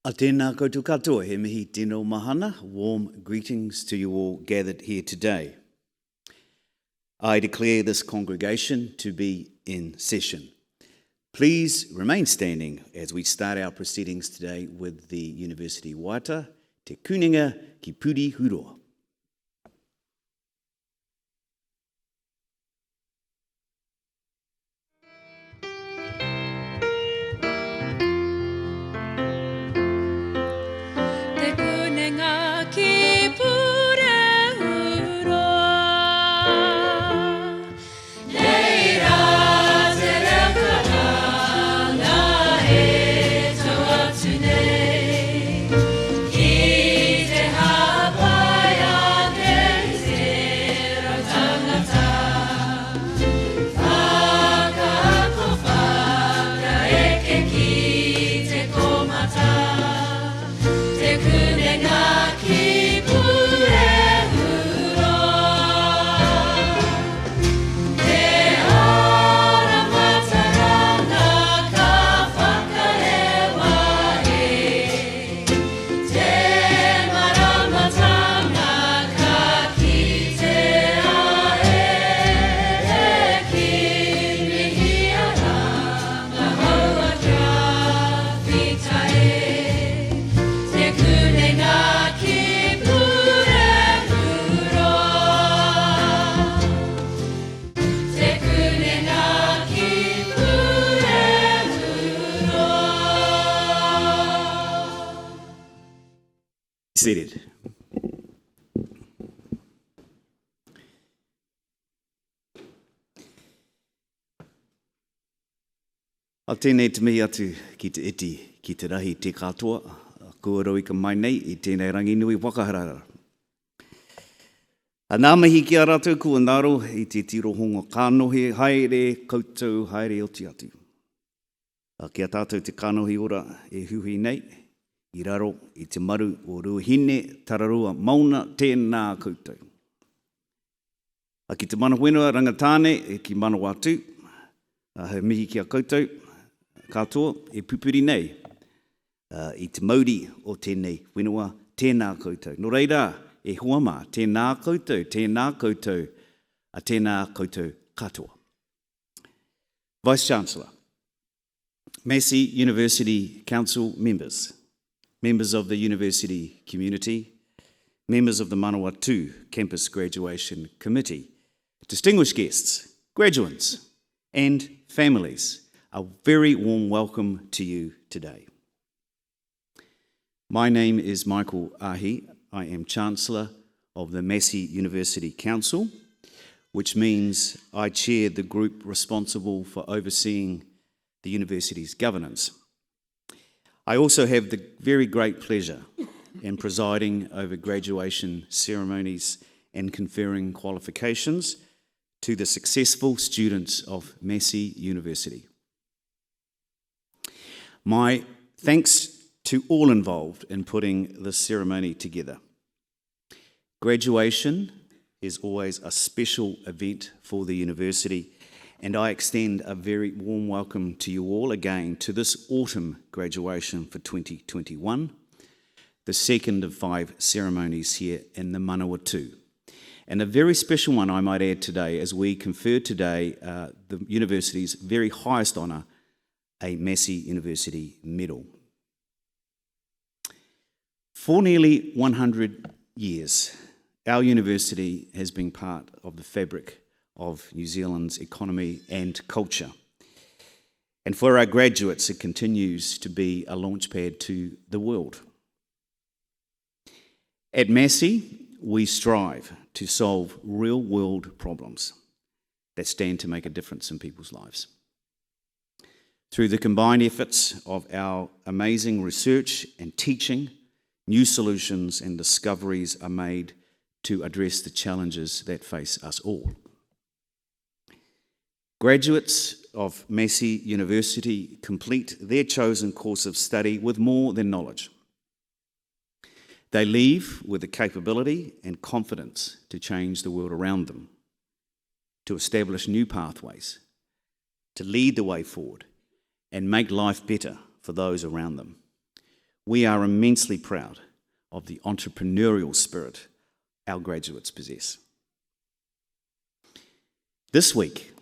A tēnā koutou katoa, he mihi tino mahana. Warm greetings to you all gathered here today. I declare this congregation to be in session. Please remain standing as we start our proceedings today with the University Waiata, Te Kuninga ki Puri Huroa. Bye. seated. A tēnei te mihi atu ki te iti, ki te rahi te katoa, kua rau I ka mai nei I tēnei ranginui whakaharara. A nā mihi ki a rātou kua ngaro I te tirohonga kānohe, haere koutou, haere oti atu. Ki a tātou te kānohe ora huhi nei, I raro I te maru o Ruahine, Tararua, Mauna, tēnā koutou. Ki te mana whenua rangatāne, ki Manawatū, he mihi ki a koutou, katoa, pupuri nei, I te mauri o tēnei whenua, tēnā koutou. Nō reira, huama, tēnā koutou, a tēnā koutou katoa. Vice-Chancellor, Massey University Council members, members of the university community, members of the Manawatū Campus Graduation Committee, distinguished guests, graduates, and families, a very warm welcome to you today. My name is Michael Ahi. I am Chancellor of the Massey University Council, which means I chair the group responsible for overseeing the university's governance. I also have the very great pleasure in presiding over graduation ceremonies and conferring qualifications to the successful students of Massey University. My thanks to all involved in putting this ceremony together. Graduation is always a special event for the university, and I extend a very warm welcome to you all again to this autumn graduation for 2021, the second of 5 ceremonies here in the Manawatū. And a very special one, I might add, today, as we confer today the university's very highest honour, a Massey University Medal. For nearly 100 years, our university has been part of the fabric of New Zealand's economy and culture. And for our graduates, it continues to be a launchpad to the world. At Massey, we strive to solve real-world problems that stand to make a difference in people's lives. Through the combined efforts of our amazing research and teaching, new solutions and discoveries are made to address the challenges that face us all. Graduates of Massey University complete their chosen course of study with more than knowledge. They leave with the capability and confidence to change the world around them, to establish new pathways, to lead the way forward, and make life better for those around them. We are immensely proud of the entrepreneurial spirit our graduates possess. This week,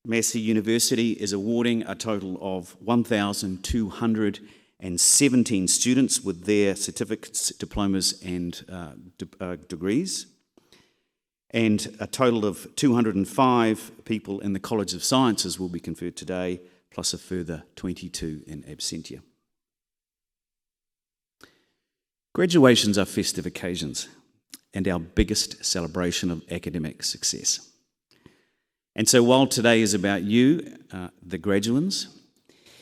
Massey University is awarding a total of 1,217 students with their certificates, diplomas and degrees, and a total of 205 people in the College of Sciences will be conferred today, plus a further 22 in absentia. Graduations are festive occasions and our biggest celebration of academic success. And so while today is about you, the graduands,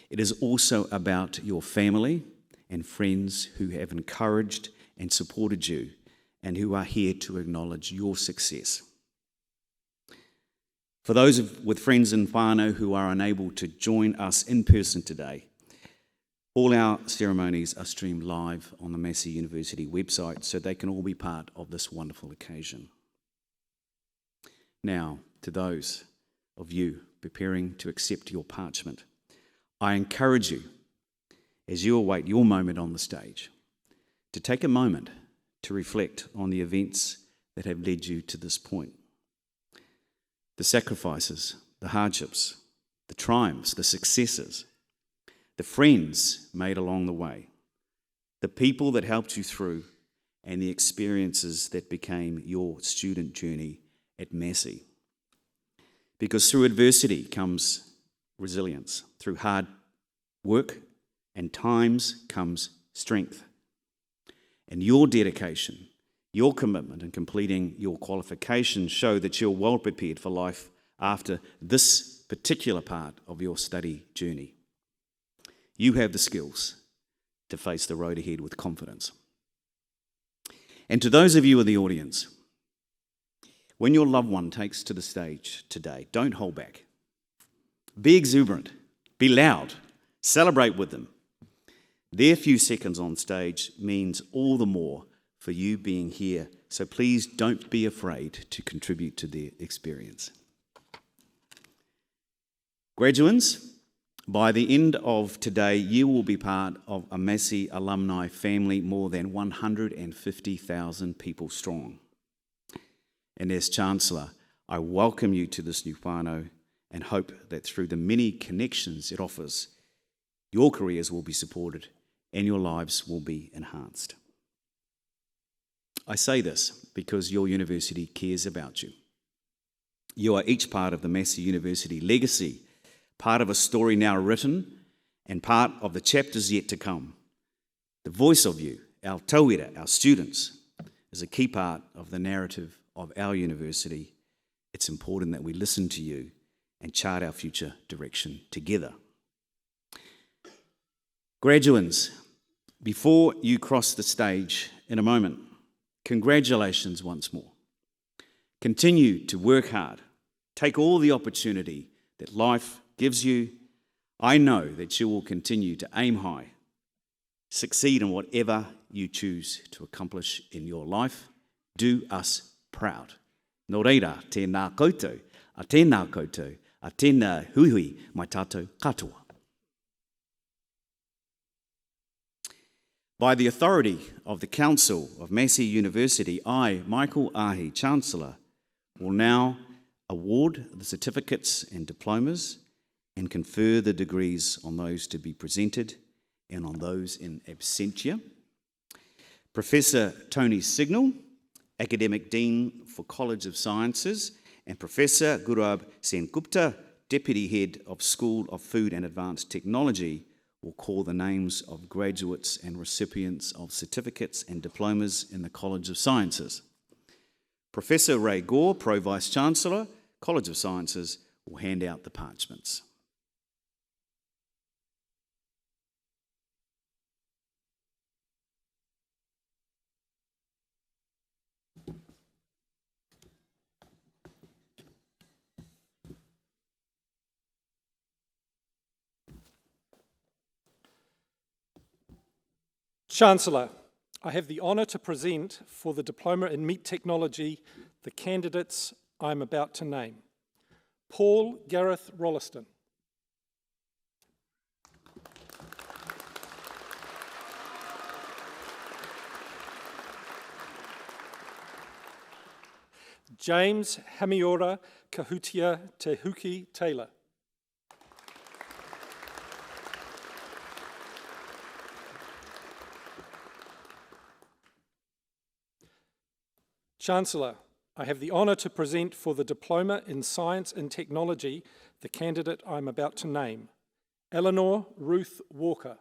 it is also about your family and friends who have encouraged and supported you and who are here to acknowledge your success. For those with friends in whānau who are unable to join us in person today, all our ceremonies are streamed live on the Massey University website so they can all be part of this wonderful occasion. Now, to those of you preparing to accept your parchment, I encourage you, as you await your moment on the stage, to take a moment to reflect on the events that have led you to this point. The sacrifices, the hardships, the triumphs, the successes, the friends made along the way, the people that helped you through, and the experiences that became your student journey at Massey. Because through adversity comes resilience. Through hard work and times comes strength. And your dedication, your commitment in completing your qualifications show that you're well prepared for life after this particular part of your study journey. You have the skills to face the road ahead with confidence. And to those of you in the audience, when your loved one takes to the stage today, don't hold back. Be exuberant, be loud, celebrate with them. Their few seconds on stage means all the more for you being here, so please don't be afraid to contribute to their experience. Graduates, by the end of today, you will be part of a Massey alumni family more than 150,000 people strong. And as Chancellor, I welcome you to this new whānau and hope that through the many connections it offers, your careers will be supported and your lives will be enhanced. I say this because your university cares about you. You are each part of the Massey University legacy, part of a story now written and part of the chapters yet to come. The voice of you, our tauira, our students, is a key part of the narrative of our university. It's important that we listen to you and chart our future direction together. Graduates, before you cross the stage in a moment, congratulations once more. Continue to work hard. Take all the opportunity that life gives you. I know that you will continue to aim high, succeed in whatever you choose to accomplish in your life. Do us proud. Nō reira, tēnā koutou, a tēnā koutou, a tēnā huihui mai tātou katoa. By the authority of the Council of Massey University, I, Michael Ahi, Chancellor, will now award the certificates and diplomas and confer the degrees on those to be presented and on those in absentia. Professor Tony Signal, Academic Dean for College of Sciences, and Professor Gurab Sengupta, Deputy Head of School of Food and Advanced Technology, will call the names of graduates and recipients of certificates and diplomas in the College of Sciences. Professor Ray Gore, Pro Vice Chancellor, College of Sciences, will hand out the parchments. Chancellor, I have the honour to present for the Diploma in Meat Technology the candidates I am about to name. Paul Gareth Rolliston. James Hamiora Kahutia Tehuki Taylor. Chancellor, I have the honour to present for the Diploma in Science and Technology the candidate I am about to name, Eleanor Ruth Walker.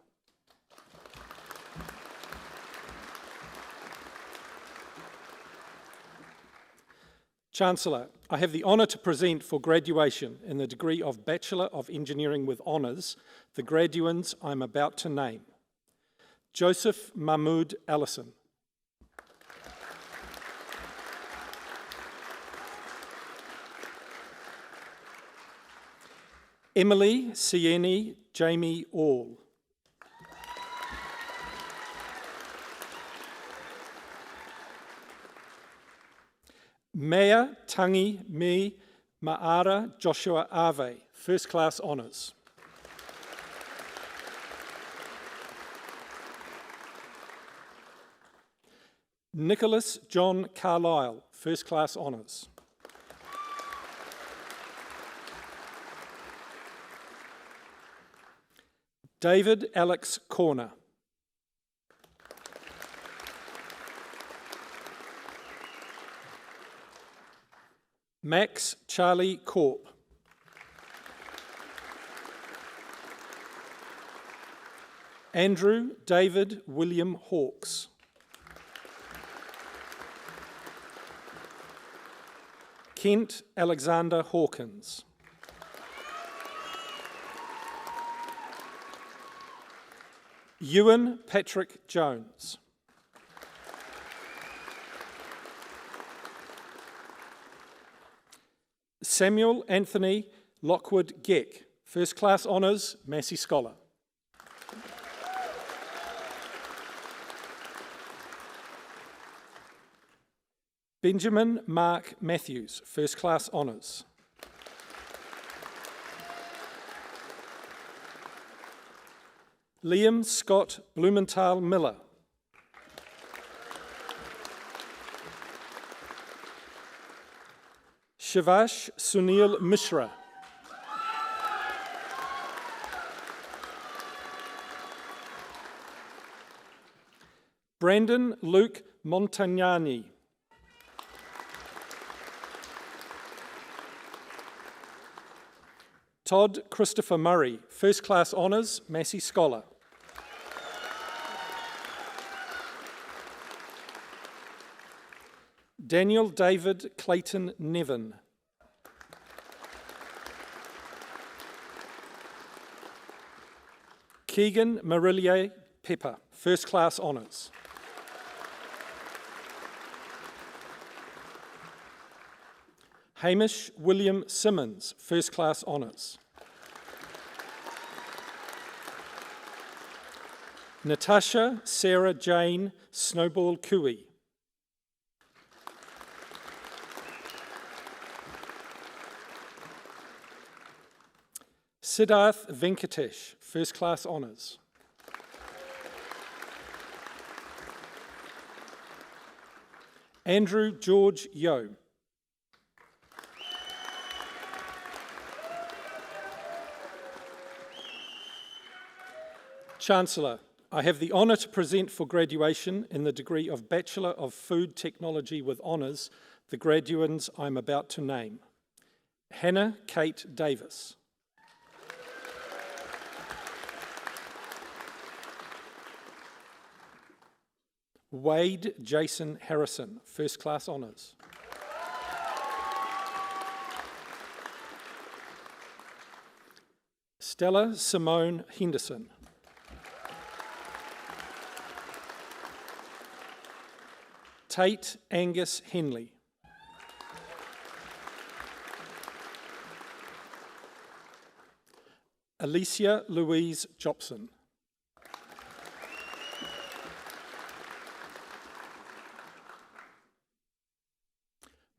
Chancellor, I have the honour to present for graduation in the degree of Bachelor of Engineering with Honours the graduands I am about to name, Joseph Mahmood Allison. Emily Sieni Jamie All. Mea Tangi Me Maara Joshua Ave, First Class Honours. Nicholas John Carlisle, First Class Honours. David Alex Corner. Max Charlie Corp. Andrew David William Hawkes. Kent Alexander Hawkins. Ewan Patrick Jones. Samuel Anthony Lockwood Geck, First Class Honours, Massey Scholar. Benjamin Mark Matthews, First Class Honours. Liam Scott Blumenthal Miller. Shivash Sunil Mishra. Brandon Luke Montagnani. Todd Christopher Murray, First Class Honours, Massey Scholar. Daniel David Clayton Nevin. Keegan Marillier Pepper, First Class Honours. Hamish William Simmons, First Class Honours. Natasha Sarah Jane Snowball Cooey. Siddharth Venkatesh, First Class Honours. Andrew George Yo. Chancellor, I have the honour to present for graduation in the degree of Bachelor of Food Technology with Honours the graduands I am about to name. Hannah Kate Davis. Wade Jason Harrison, First Class Honours. Stella Simone Henderson. Tate Angus Henley. Alicia Louise Jobson.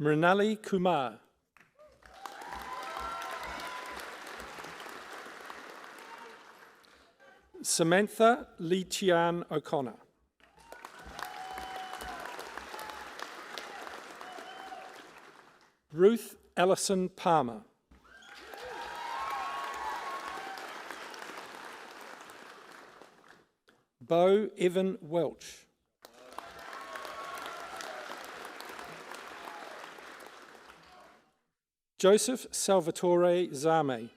Mrinali Kumar. Samantha Lee Chian O'Connor. Ruth Allison Palmer. Bo Evan Welch. Joseph Salvatore Zame.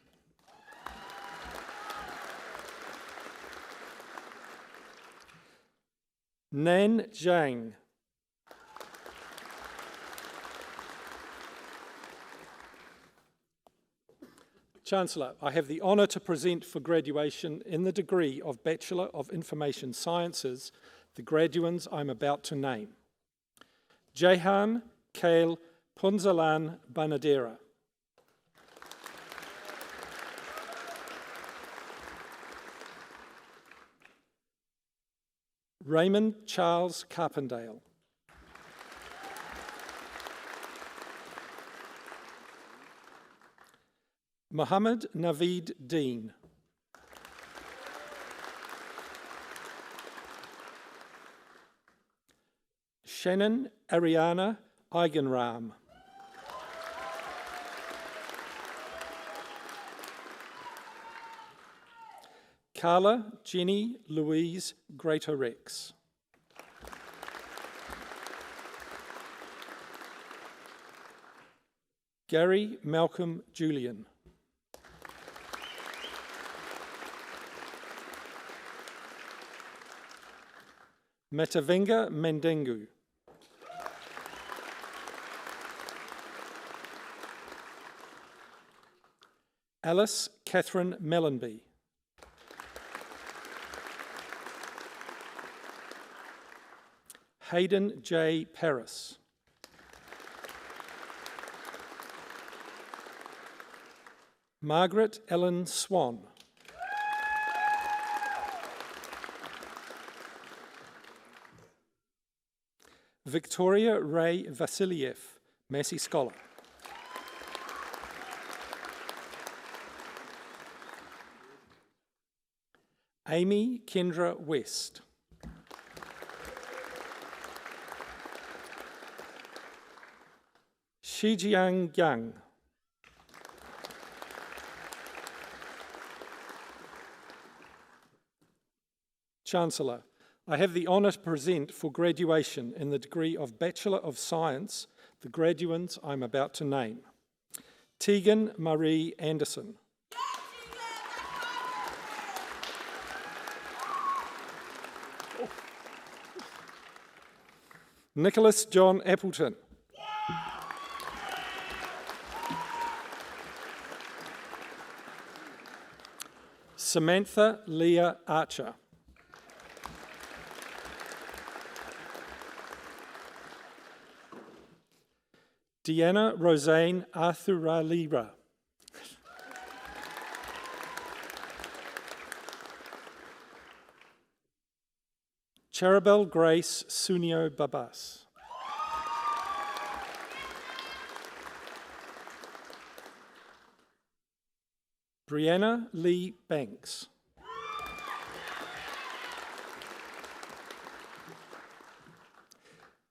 Nan Zhang. Chancellor, I have the honour to present for graduation in the degree of Bachelor of Information Sciences the graduands I'm about to name. Jehan Kale Punzalan Banadera. Raymond Charles Carpendale. Mohammed Naveed Dean. Shannon Ariana Eigenram. Carla Jenny Louise Greater-Rex. Gary Malcolm Julian. Matavenga Mendengu. Alice Catherine Mellenby. Hayden J. Paris. Margaret Ellen Swan. Victoria Ray Vasiliev, Massey Scholar. Amy Kendra West. Shijiang Yang. Chancellor, I have the honour to present for graduation in the degree of Bachelor of Science the graduands I'm about to name. Tegan Marie Anderson. Nicholas John Appleton. Samantha Leah Archer. Deanna Rosane Arthuralira. Charabel Grace Sunio Babas. Brianna Lee Banks.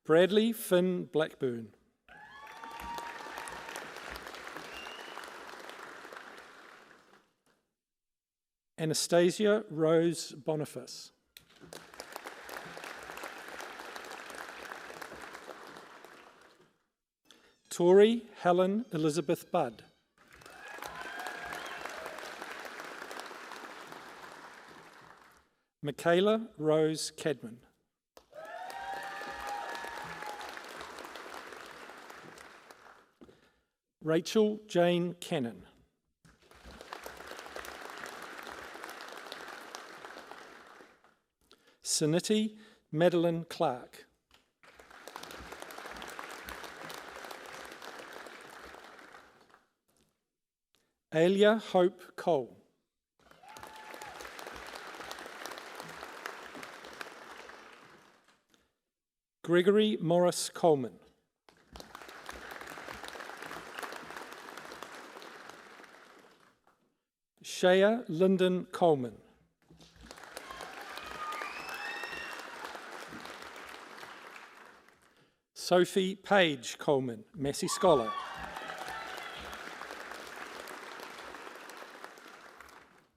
Bradley Finn Blackburn. Anastasia Rose Boniface. Tori Helen Elizabeth Budd. Michaela Rose Cadman. Rachel Jane Cannon. Sanity Madeline Clark. Alia Hope Cole. Gregory Morris Coleman. Shea Lyndon Coleman. Sophie Page Coleman, Massey Scholar.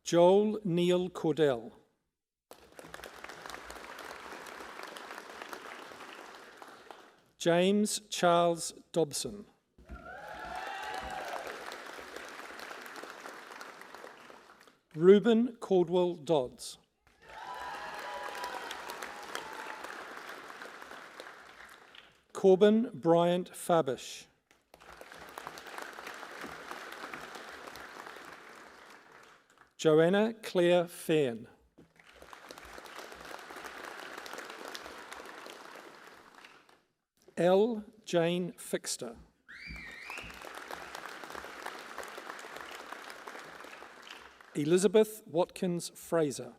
Joel Neil Cordell. James Charles Dobson. Reuben Caldwell Dodds. Corbin Bryant Fabish. Joanna Claire Fairn. L. Jane Fixter. Elizabeth Watkins Fraser.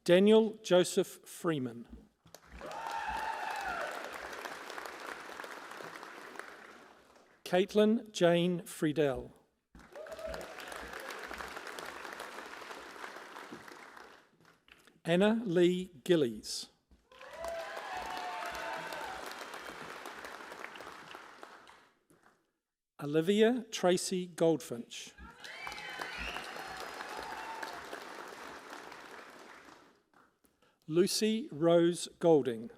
Daniel Joseph Freeman. Caitlin Jane Friedel. Anna Lee Gillies. Olivia Tracy Goldfinch. Lucy Rose Golding.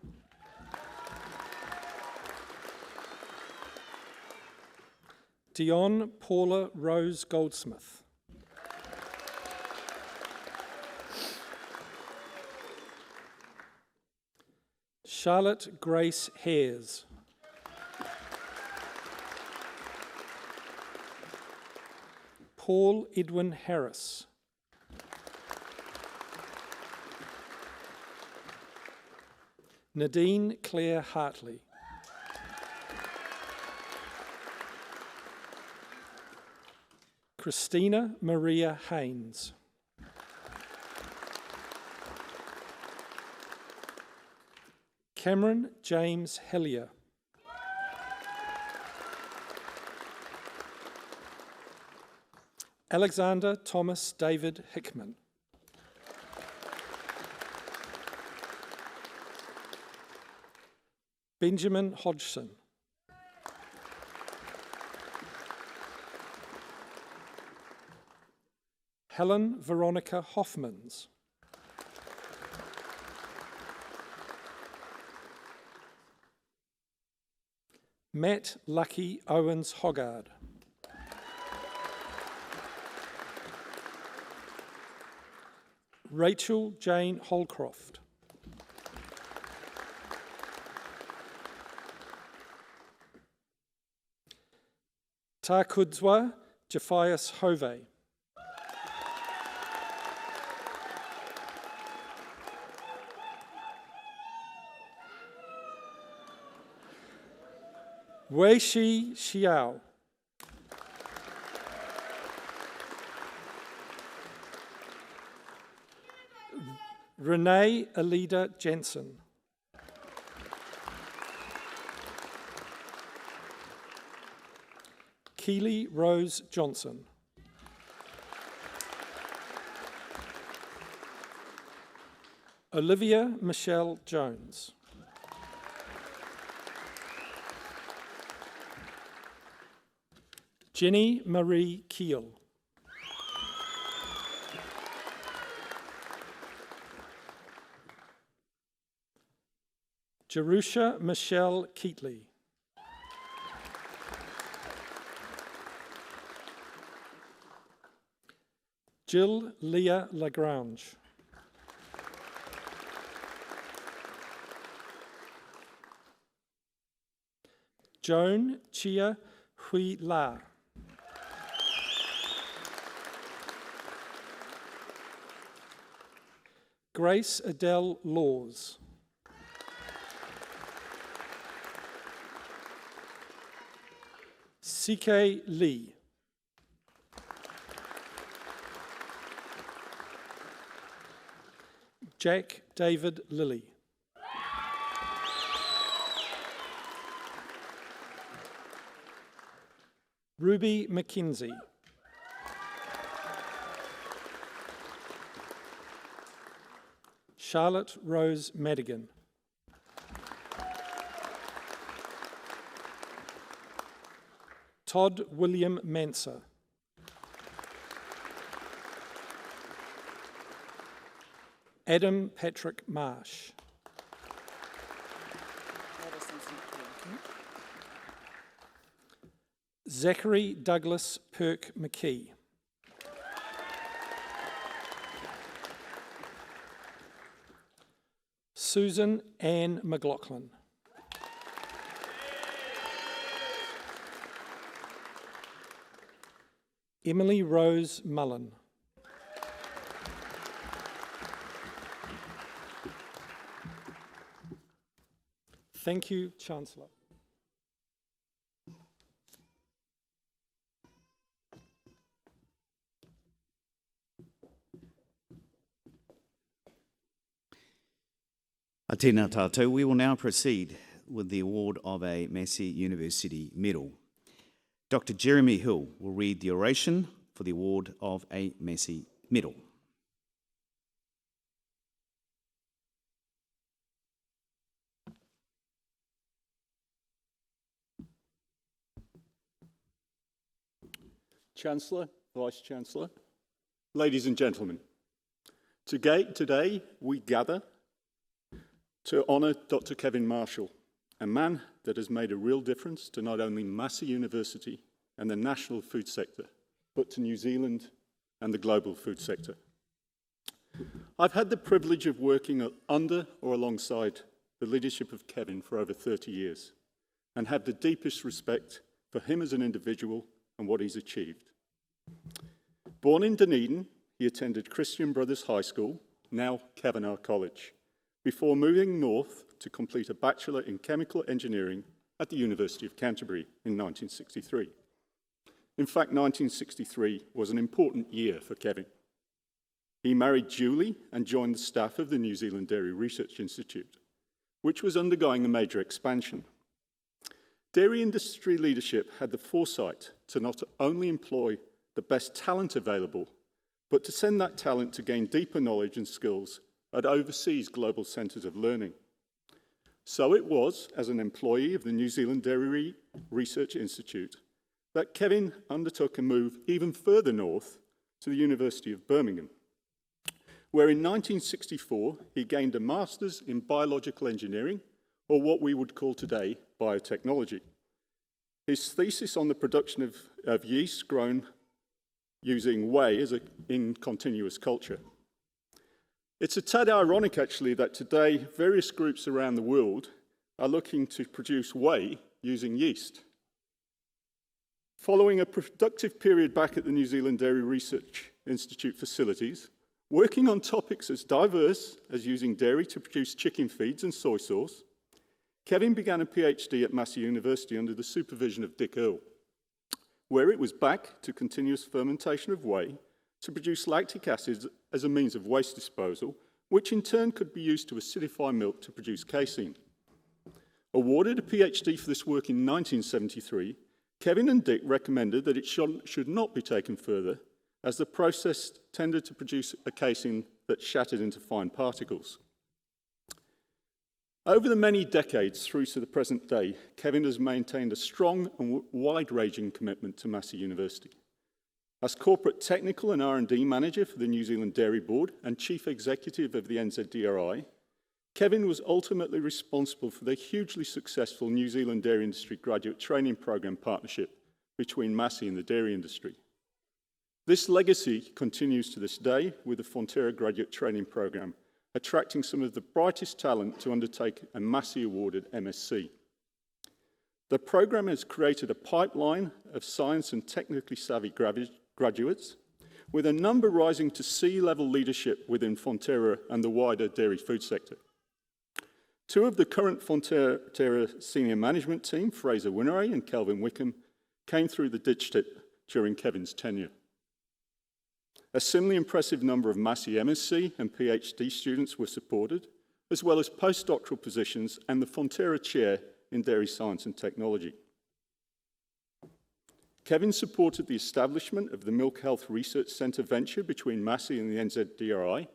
Dion Paula Rose Goldsmith. Charlotte Grace Hares. Paul Edwin Harris. Nadine Claire Hartley. Christina Maria Haynes. Cameron James Hellier. Alexander Thomas David Hickman. Benjamin Hodgson. Helen Veronica Hoffmans. Matt Lucky Owens Hoggard. Rachel Jane Holcroft. Takudzwa Jephias Hove. Wei Shi Xiao. Renee Alida Jensen. Keely Rose Johnson. Olivia Michelle Jones. Jenny Marie Keel. Jerusha Michelle Keatley. Jill Leah Lagrange. Joan Chia Hui La. Grace Adele Laws. CK Lee. Jack David Lilly. Ruby McKenzie. Charlotte Rose Madigan. Todd William Manser. Adam Patrick Marsh. Zachary Douglas Perk McKee. Susan Ann McLaughlin. Emily Rose Mullen. Thank you, Chancellor. Tēnā tātou, we will now proceed with the award of a Massey University Medal. Dr. Jeremy Hill will read the oration for the award of a Massey Medal. Chancellor, Vice-Chancellor, ladies and gentlemen, today we gather to honour Dr. Kevin Marshall, a man that has made a real difference to not only Massey University and the national food sector, but to New Zealand and the global food sector. I've had the privilege of working under or alongside the leadership of Kevin for over 30 years and have the deepest respect for him as an individual and what he's achieved. Born in Dunedin, he attended Christian Brothers High School, now Kavanagh College, before moving north to complete a Bachelor in Chemical Engineering at the University of Canterbury in 1963. In fact, 1963 was an important year for Kevin. He married Julie and joined the staff of the New Zealand Dairy Research Institute, which was undergoing a major expansion. Dairy industry leadership had the foresight to not only employ the best talent available, but to send that talent to gain deeper knowledge and skills at overseas global centres of learning. So it was, as an employee of the New Zealand Dairy Research Institute, that Kevin undertook a move even further north to the University of Birmingham, where in 1964 he gained a Master's in Biological Engineering, or what we would call today biotechnology. His thesis on the production of yeast grown using whey in continuous culture. It's a tad ironic, actually, that today various groups around the world are looking to produce whey using yeast. Following a productive period back at the New Zealand Dairy Research Institute facilities, working on topics as diverse as using dairy to produce chicken feeds and soy sauce, Kevin began a PhD at Massey University under the supervision of Dick Earle, where it was back to continuous fermentation of whey to produce lactic acid as a means of waste disposal, which in turn could be used to acidify milk to produce casein. Awarded a PhD for this work in 1973, Kevin and Dick recommended that it should not be taken further, as the process tended to produce a casein that shattered into fine particles. Over the many decades through to the present day, Kevin has maintained a strong and wide-ranging commitment to Massey University. As Corporate Technical and R&D Manager for the New Zealand Dairy Board and Chief Executive of the NZDRI, Kevin was ultimately responsible for the hugely successful New Zealand Dairy Industry Graduate Training Programme partnership between Massey and the dairy industry. This legacy continues to this day with the Fonterra Graduate Training Programme, attracting some of the brightest talent to undertake a Massey-awarded MSc. The programme has created a pipeline of science and technically savvy graduates, with a number rising to C-level leadership within Fonterra and the wider dairy food sector. Two of the current Fonterra senior management team, Fraser Winneray and Kelvin Wickham, came through the ditch tip during Kevin's tenure. A similarly impressive number of Massey MSc and PhD students were supported, as well as postdoctoral positions and the Fonterra Chair in Dairy Science and Technology. Kevin supported the establishment of the Milk Health Research Centre venture between Massey and the NZDRI,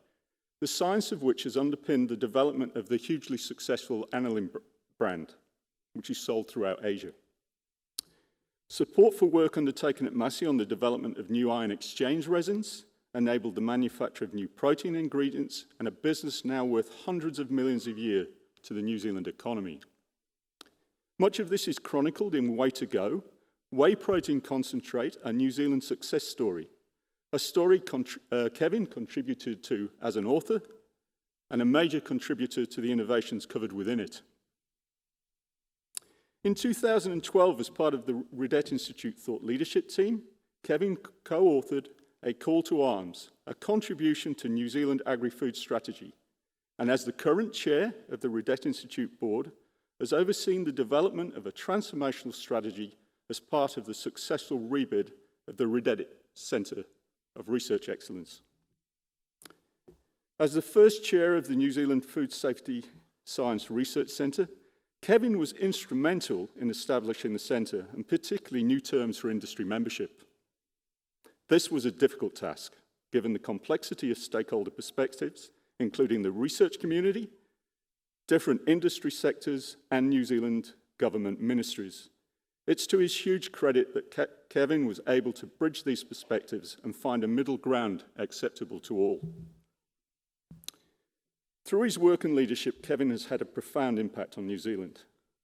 the science of which has underpinned the development of the hugely successful aniline brand, which is sold throughout Asia. Support for work undertaken at Massey on the development of new ion exchange resins enabled the manufacture of new protein ingredients and a business now worth hundreds of millions a year to the New Zealand economy. Much of this is chronicled in Way to Go, Whey Protein Concentrate, a New Zealand success story, a story Kevin contributed to as an author and a major contributor to the innovations covered within it. In 2012, as part of the Redette Institute Thought Leadership Team, Kevin co-authored A Call to Arms, a contribution to New Zealand agri-food strategy, and as the current chair of the Redette Institute Board, has overseen the development of a transformational strategy as part of the successful rebid of the Redette Centre of Research Excellence. As the first chair of the New Zealand Food Safety Science Research Centre, Kevin was instrumental in establishing the centre, and particularly new terms for industry membership. This was a difficult task, given the complexity of stakeholder perspectives, including the research community, different industry sectors, and New Zealand government ministries. It's to his huge credit that Kevin was able to bridge these perspectives and find a middle ground acceptable to all. Through his work and leadership, Kevin has had a profound impact on New Zealand,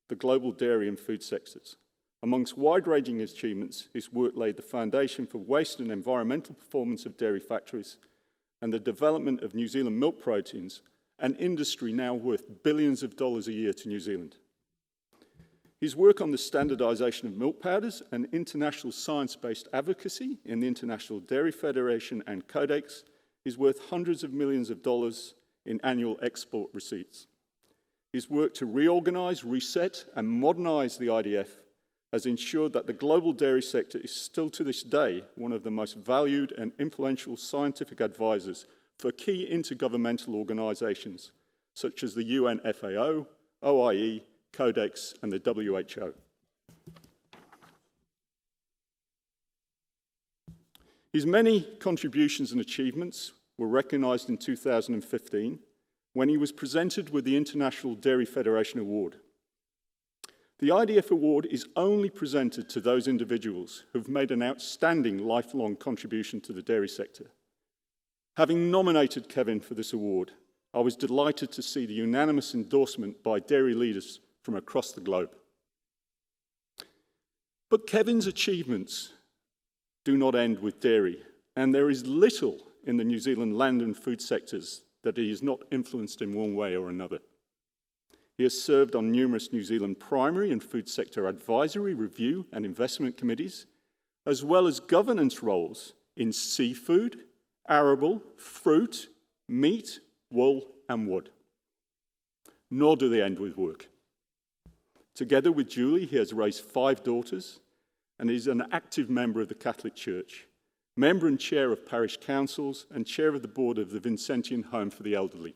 the global dairy and food sectors. Amongst wide-ranging achievements, his work laid the foundation for waste and environmental performance of dairy factories and the development of New Zealand milk proteins, an industry now worth billions of dollars a year to New Zealand. His work on the standardisation of milk powders and international science-based advocacy in the International Dairy Federation and Codex is worth hundreds of millions of dollars in annual export receipts. His work to reorganise, reset and modernise the IDF has ensured that the global dairy sector is still to this day one of the most valued and influential scientific advisors for key intergovernmental organisations such as the UN FAO, OIE, Codex and the WHO. His many contributions and achievements were recognised in 2015 when he was presented with the International Dairy Federation Award. The IDF Award is only presented to those individuals who've made an outstanding lifelong contribution to the dairy sector. Having nominated Kevin for this award, I was delighted to see the unanimous endorsement by dairy leaders from across the globe. But Kevin's achievements do not end with dairy, and there is little in the New Zealand land and food sectors that he has not influenced in one way or another. He has served on numerous New Zealand primary and food sector advisory, review and investment committees, as well as governance roles in seafood, arable, fruit, meat, wool and wood. Nor do they end with work. Together with Julie, he has raised 5 daughters and is an active member of the Catholic Church, member and chair of parish councils and chair of the board of the Vincentian Home for the Elderly.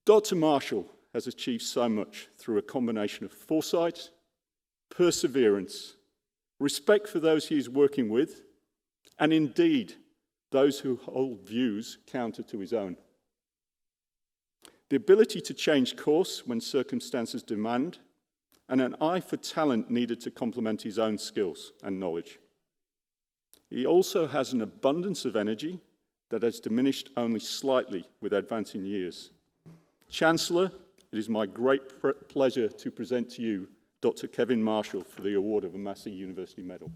Dr. Marshall has achieved so much through a combination of foresight, perseverance, respect for those he is working with, and indeed those who hold views counter to his own. The ability to change course when circumstances demand, and an eye for talent needed to complement his own skills and knowledge. He also has an abundance of energy that has diminished only slightly with advancing years. Chancellor, it is my great pleasure to present to you Dr. Kevin Marshall for the award of a Massey University Medal.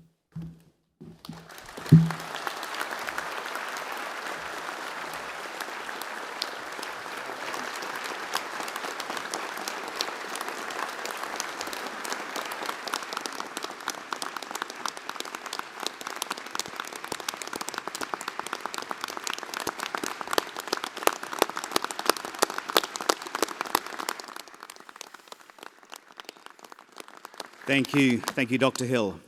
Thank you, Dr. Hill.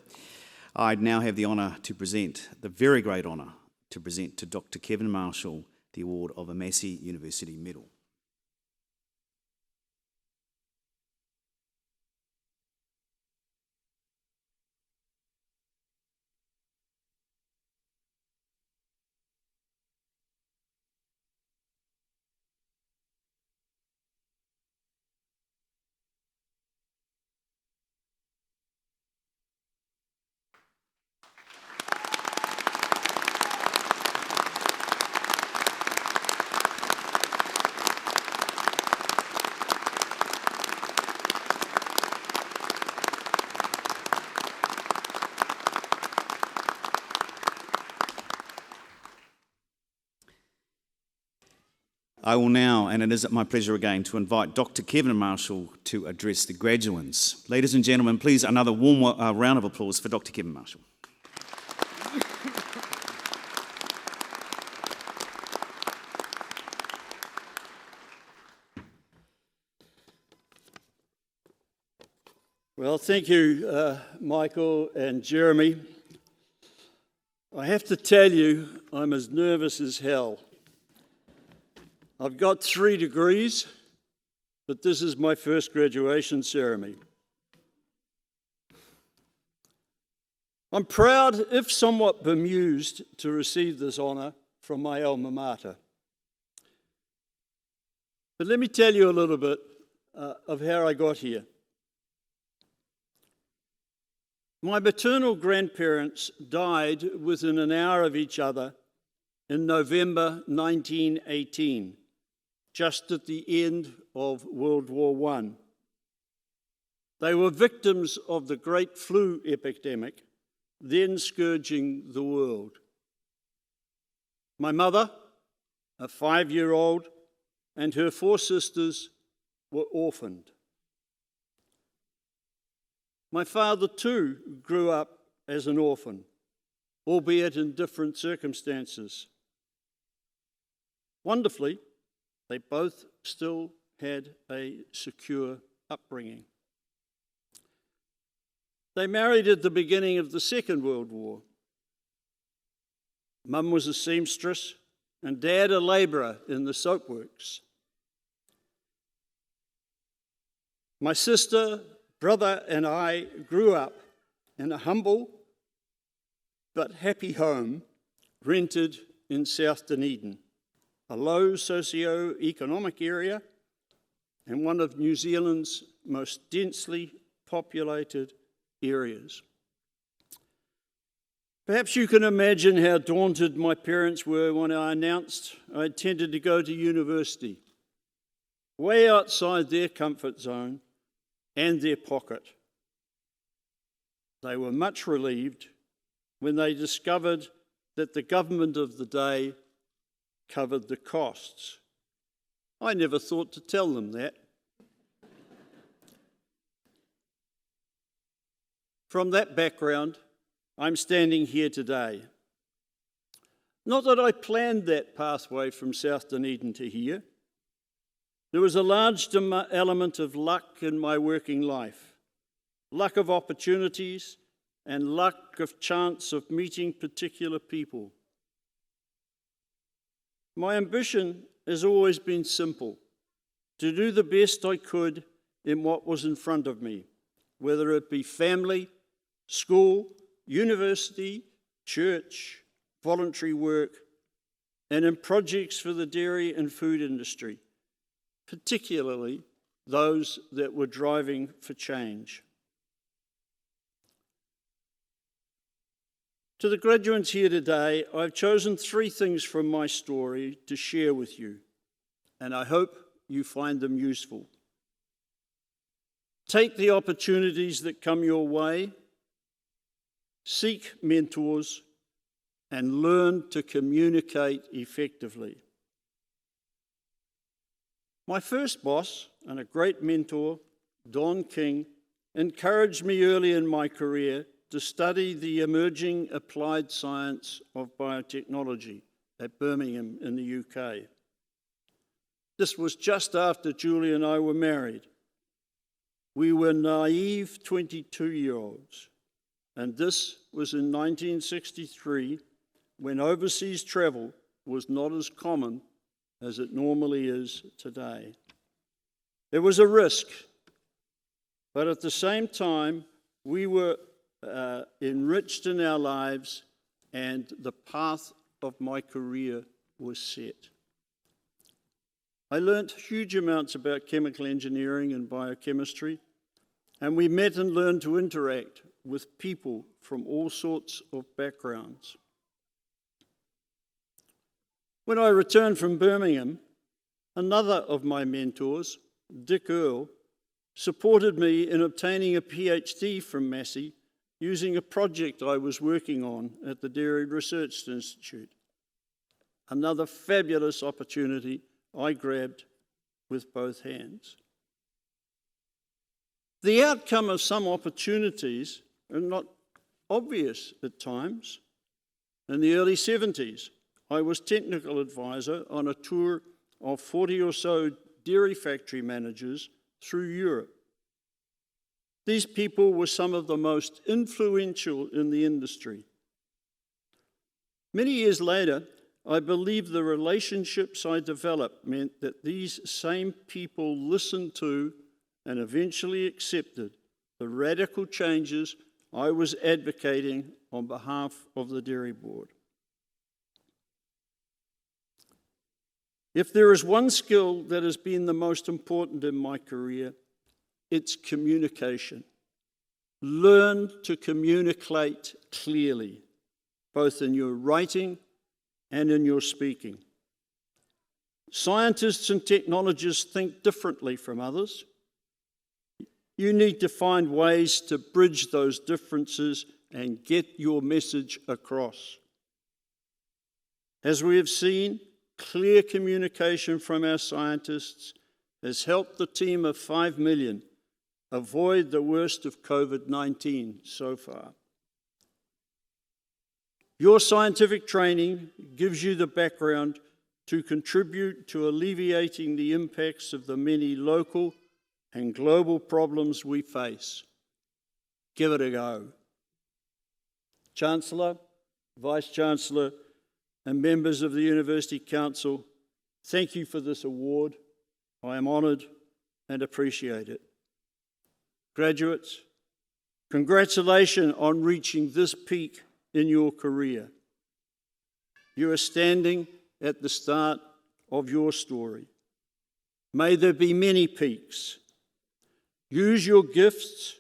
I now have the honour to present, the very great honour, to present to Dr. Kevin Marshall the award of a Massey University Medal. I will now, and it is my pleasure again, to invite Dr. Kevin Marshall to address the graduands. Ladies and gentlemen, please another warm round of applause for Dr. Kevin Marshall. Well, thank you, Michael and Jeremy. I have to tell you, I'm as nervous as hell. I've got 3 degrees, but this is my first graduation ceremony. I'm proud, if somewhat bemused, to receive this honour from my alma mater. But let me tell you a little bit of how I got here. My maternal grandparents died within an hour of each other in November 1918. Just at the end of World War I. They were victims of the great flu epidemic, then scourging the world. My mother, a 5-year-old, and her 4 sisters were orphaned. My father too grew up as an orphan, albeit in different circumstances. Wonderfully, they both still had a secure upbringing. They married at the beginning of the Second World War. Mum was a seamstress and Dad a labourer in the soapworks. My sister, brother, and I grew up in a humble but happy home rented in South Dunedin, a low socio-economic area and one of New Zealand's most densely populated areas. Perhaps you can imagine how daunted my parents were when I announced I intended to go to university, way outside their comfort zone and their pocket. They were much relieved when they discovered that the government of the day covered the costs. I never thought to tell them that. From that background, I'm standing here today. Not that I planned that pathway from South Dunedin to here. There was a large element of luck in my working life, luck of opportunities and luck of chance of meeting particular people. My ambition has always been simple, to do the best I could in what was in front of me, whether it be family, school, university, church, voluntary work, and in projects for the dairy and food industry, particularly those that were driving for change. To the graduates here today, I've chosen 3 things from my story to share with you, and I hope you find them useful. Take the opportunities that come your way, seek mentors, and learn to communicate effectively. My first boss and a great mentor, Don King, encouraged me early in my career to study the emerging applied science of biotechnology at Birmingham in the UK. This was just after Julie and I were married. We were naive 22-year-olds, and this was in 1963 when overseas travel was not as common as it normally is today. It was a risk, but at the same time, we were enriched in our lives, and the path of my career was set. I learnt huge amounts about chemical engineering and biochemistry, and we met and learned to interact with people from all sorts of backgrounds. When I returned from Birmingham, another of my mentors, Dick Earle, supported me in obtaining a PhD from Massey using a project I was working on at the Dairy Research Institute. Another fabulous opportunity I grabbed with both hands. The outcome of some opportunities are not obvious at times. In the early 70s, I was technical advisor on a tour of 40 or so dairy factory managers through Europe. These people were some of the most influential in the industry. Many years later, I believe the relationships I developed meant that these same people listened to and eventually accepted the radical changes I was advocating on behalf of the Dairy Board. If there is one skill that has been the most important in my career, it's communication. Learn to communicate clearly, both in your writing and in your speaking. Scientists and technologists think differently from others. You need to find ways to bridge those differences and get your message across. As we have seen, clear communication from our scientists has helped the team of 5 million avoid the worst of COVID-19 so far. Your scientific training gives you the background to contribute to alleviating the impacts of the many local and global problems we face. Give it a go. Chancellor, Vice-Chancellor, and members of the University Council, thank you for this award. I am honoured and appreciate it. Graduates, congratulations on reaching this peak in your career. You are standing at the start of your story. May there be many peaks. Use your gifts,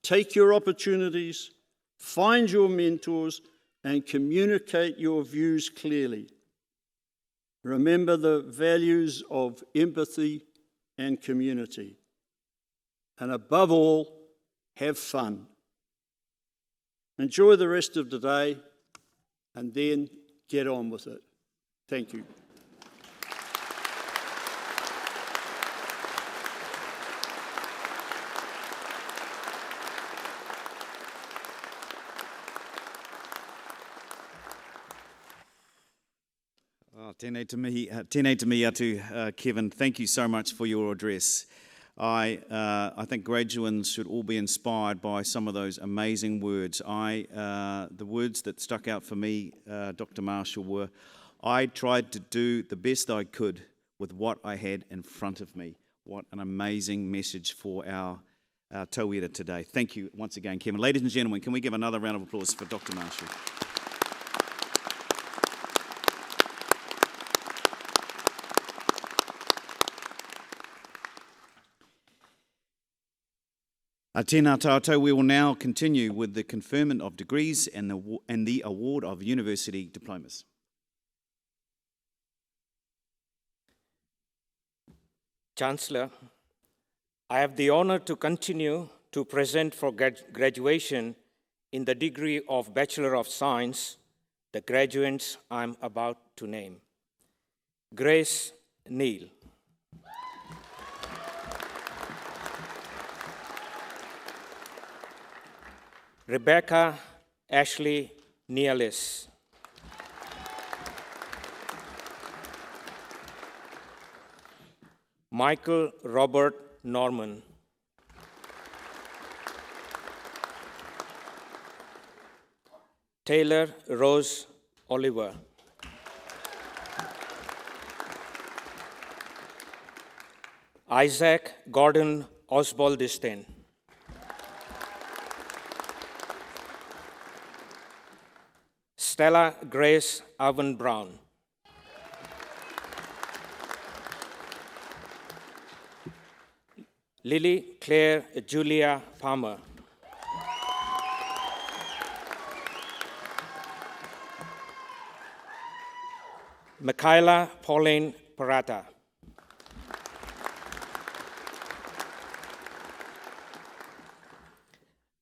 take your opportunities, find your mentors, and communicate your views clearly. Remember the values of empathy and community. And above all, have fun. Enjoy the rest of the day and then get on with it. Thank you. Tēnei te mihi atu, Kevin. Thank you so much for your address. I think graduates should all be inspired by some of those amazing words. The words that stuck out for me, Dr. Marshall, were, I tried to do the best I could with what I had in front of me. What an amazing message for our tauira today. Thank you once again, Kevin. Ladies and gentlemen, can we give another round of applause for Dr. Marshall? Tēnā tātou, we will now continue with the conferment of degrees and the award of university diplomas. Chancellor, I have the honor to continue to present for graduation in the degree of Bachelor of Science the graduates I'm about to name. Grace Neal. Rebecca Ashley Nielis. Michael Robert Norman. Taylor Rose Oliver. Isaac Gordon Osbaldiston. Stella Grace Alvin Brown. Lily Claire Julia Palmer. Michaela Pauline Parata.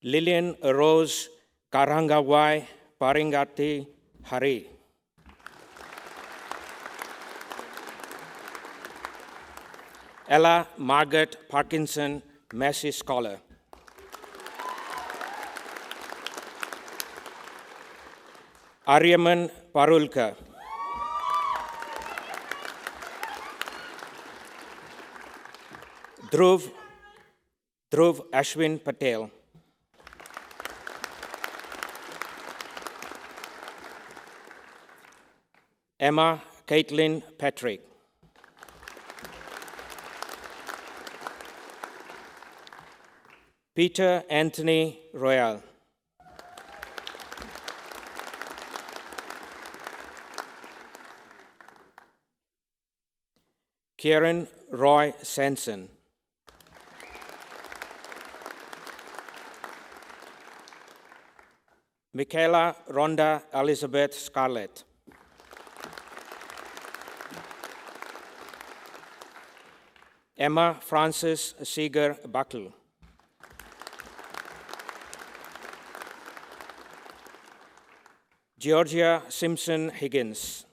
Lillian Rose Karangawai Paringati Hari. Ella Margaret Parkinson Massey Scholar. Aryaman Parulka. Dhruv Ashwin Patel. Emma Caitlin Patrick. Peter Anthony Royal. Kieran Roy Sanson. Michaela Rhonda Elizabeth Scarlett. Emma Frances Seeger Buckle. Georgia Simpson Higgins.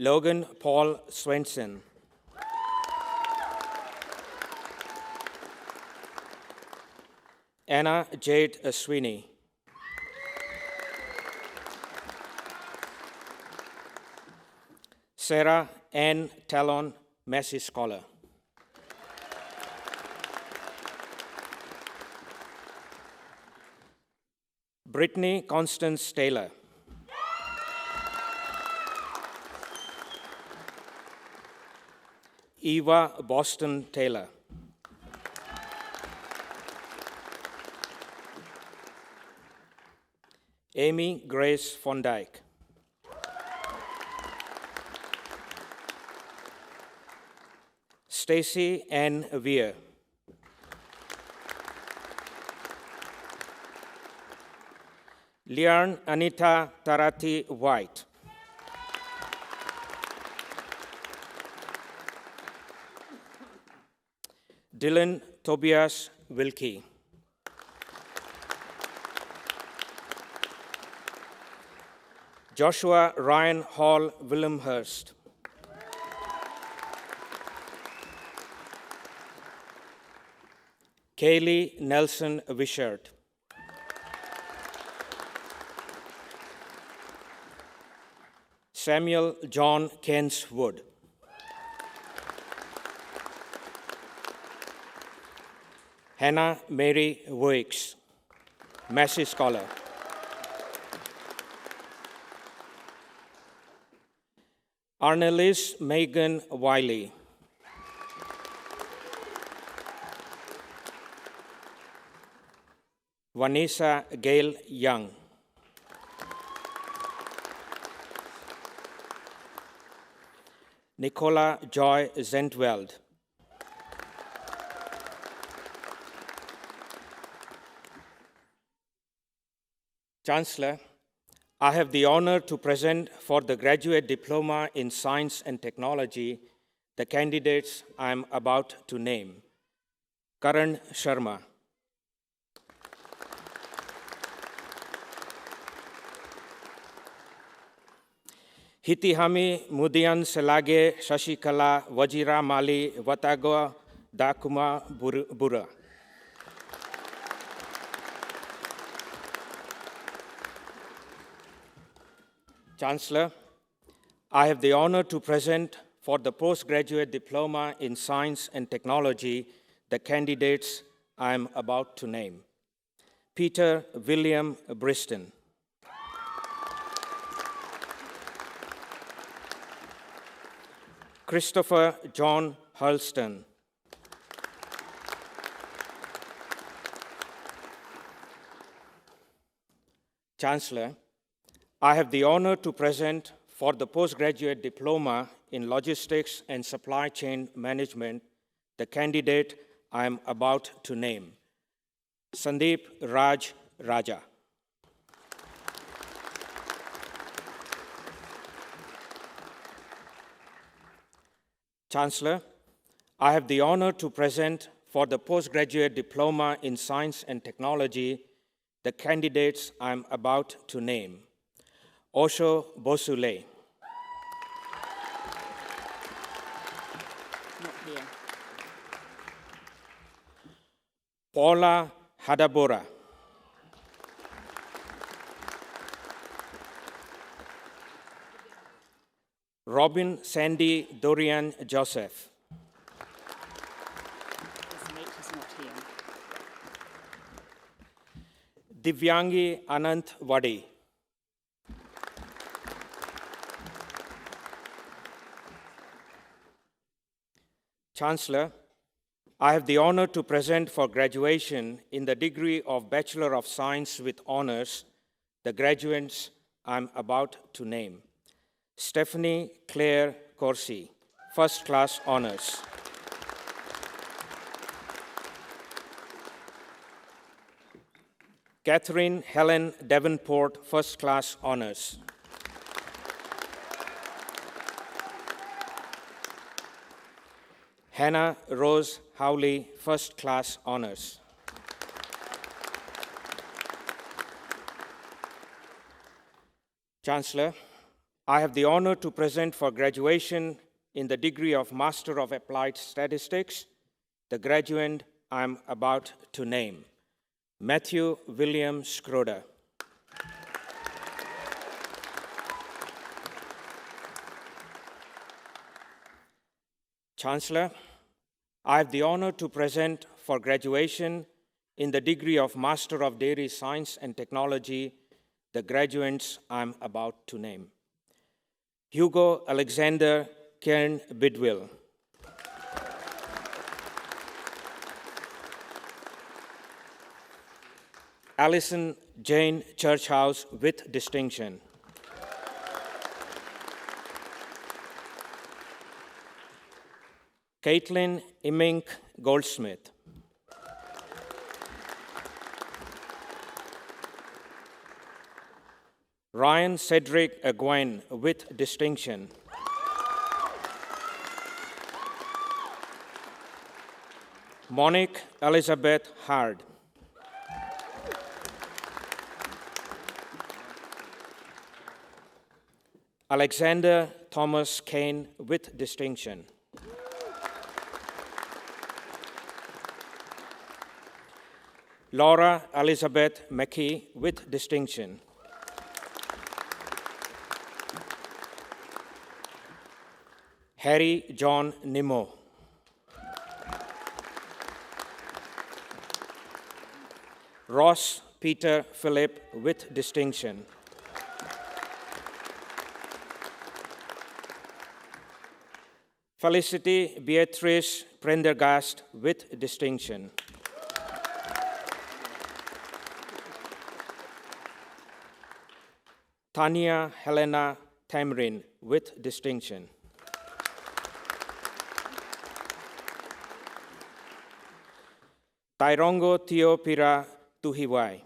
Logan Paul Swenson. Anna Jade Sweeney. Sarah Ann Talon, Massey Scholar. Brittany Constance Taylor. Eva Boston Taylor. Amy Grace von Dyke. Stacy Ann Weir. Liarn Anita Tarati White. Dylan Tobias Wilkie. Joshua Ryan Hall Willemhurst. Kaylee Nelson Wishart. Samuel John Keynes Wood. Hannah Mary Wicks, Massey Scholar. Arnelis Megan Wiley. Vanessa Gail Young. Nicola Joy Zentweld. Chancellor, I have the honor to present for the Graduate Diploma in Science and Technology the candidates I am about to name. Karan Sharma. Hitihami Mudian Selage Shashikala Wajira Mali Watagwa Dakuma Bura. Chancellor, I have the honor to present for the postgraduate diploma in science and technology the candidates I am about to name. Peter William Briston. Christopher John Hurlston. Chancellor, I have the honor to present for the postgraduate diploma in logistics and supply chain management the candidate I am about to name, Sandeep Raj Raja. Chancellor, I have the honor to present for the postgraduate diploma in science and technology the candidates I am about to name, Osho Bosule. Not here. Paula Hadabora. Robin Sandy Dorian Joseph. This mate is not here. Divyangi Anant Wadi. Chancellor, I have the honor to present for graduation in the degree of Bachelor of Science with Honors the graduates I'm about to name. Stephanie Claire Corsi, First Class Honors. Catherine Helen Davenport, First Class Honors. Hannah Rose Howley, First Class Honors. Chancellor, I have the honor to present for graduation in the degree of Master of Applied Statistics the graduate I'm about to name, Matthew William Schroeder. Chancellor, I have the honor to present for graduation in the degree of Master of Dairy Science and Technology the graduates I'm about to name. Hugo Alexander Kern Bidwill. Alison Jane Churchhouse with distinction. Caitlin Imink Goldsmith. Ryan Cedric Aguin with distinction. Monique Elizabeth Hard. Alexander Thomas Kane with distinction. Laura Elizabeth McKee with distinction. Harry John Nimmo. Ross Peter Philip with distinction. Felicity Beatrice Prendergast with distinction. Tanya Helena Tamrin with distinction. Tairongo Theopira Tuhiwai.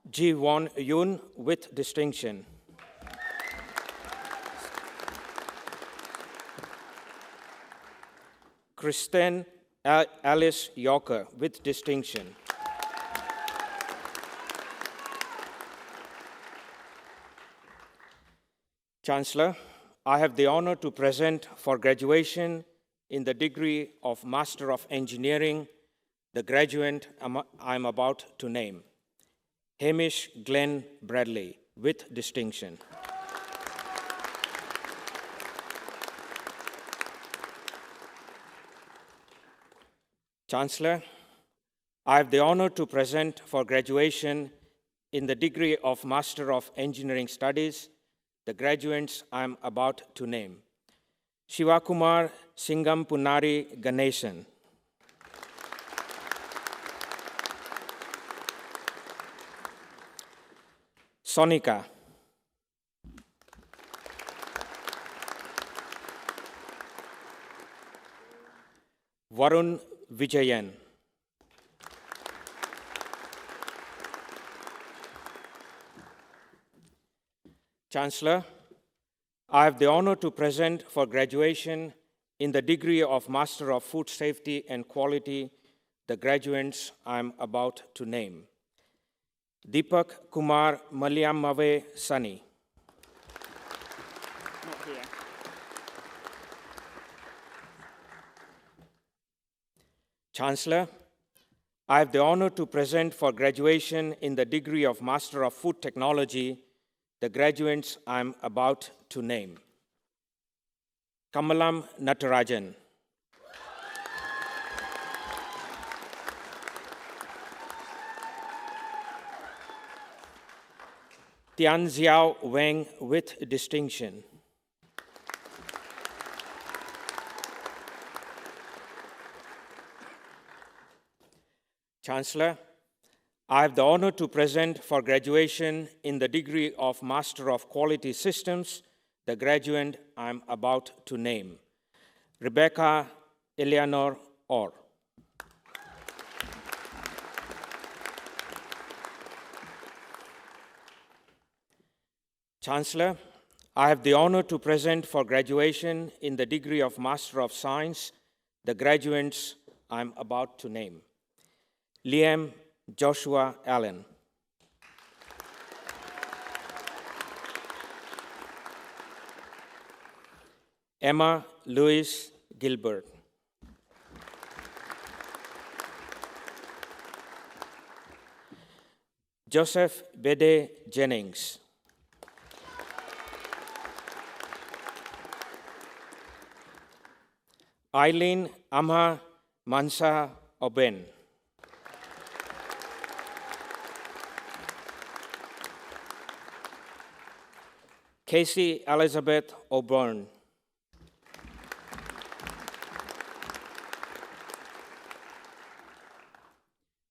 Ji Won Yoon with distinction. Kristen Alice Yorker with distinction. Chancellor, I have the honor to present for graduation in the degree of Master of Engineering the graduate I'm about to name, Hamish Glenn Bradley with distinction. Chancellor, I have the honor to present for graduation in the degree of Master of Engineering Studies the graduates I'm about to name, Shivakumar Singam Punari Ganesan. Sonika. Varun Vijayan. Chancellor, I have the honor to present for graduation in the degree of Master of Food Safety and Quality the graduates I'm about to name. Deepak Kumar Malyamave Sani. Not here. Chancellor, I have the honor to present for graduation in the degree of Master of Food Technology the graduates I'm about to name. Kamalam Natarajan. Tian Xiao Wang with distinction. Chancellor, I have the honor to present for graduation in the degree of Master of Quality Systems the graduate I'm about to name, Rebecca Eleanor Orr. Chancellor, I have the honor to present for graduation in the degree of Master of Science the graduates I'm about to name, Liam Joshua Allen. Emma Louise Gilbert. Joseph Bede Jennings. Eileen Amha Mansa Oben. Casey Elizabeth O'Byrne.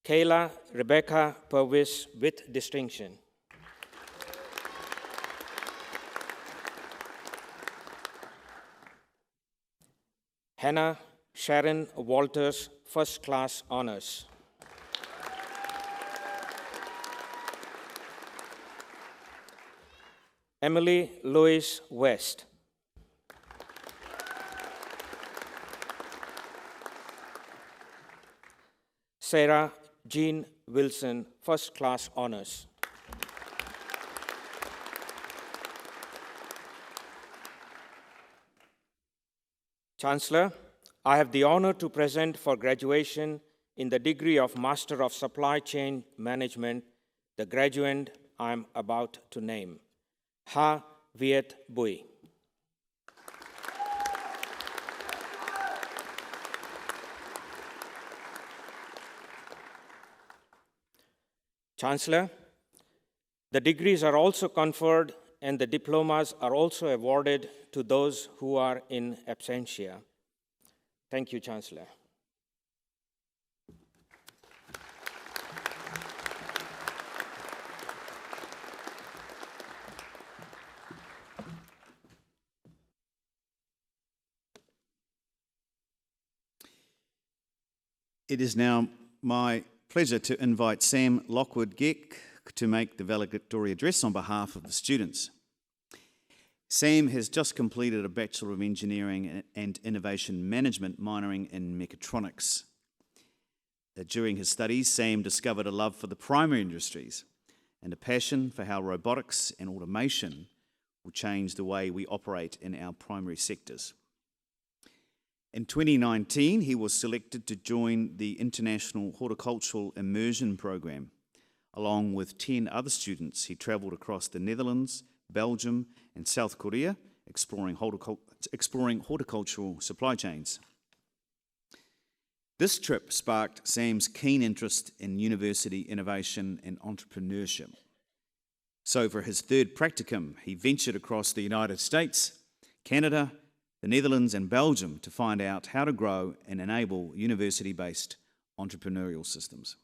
Kayla Rebecca Purvis with distinction. Hannah Sharon Walters, first class honors. Emily Louise West. Sarah Jean Wilson, first class honors. Chancellor, I have the honor to present for graduation in the degree of Master of Supply Chain Management the graduate I am about to name, Ha Viet Bui. Chancellor, the degrees are also conferred and the diplomas are also awarded to those who are in absentia. Thank you, Chancellor. It is now my pleasure to invite Sam Lockwood-Geck to make the valedictory address on behalf of the students. Sam has just completed a Bachelor of Engineering and Innovation Management minoring in mechatronics. During his studies, Sam discovered a love for the primary industries and a passion for how robotics and automation will change the way we operate in our primary sectors. In 2019, he was selected to join the International Horticultural Immersion Program. Along with 10 other students, he travelled across the Netherlands, Belgium, and South Korea, exploring horticultural supply chains. This trip sparked Sam's keen interest in university innovation and entrepreneurship. So for his third practicum, he ventured across the United States, Canada, the Netherlands and Belgium to find out how to grow and enable university-based entrepreneurial systems.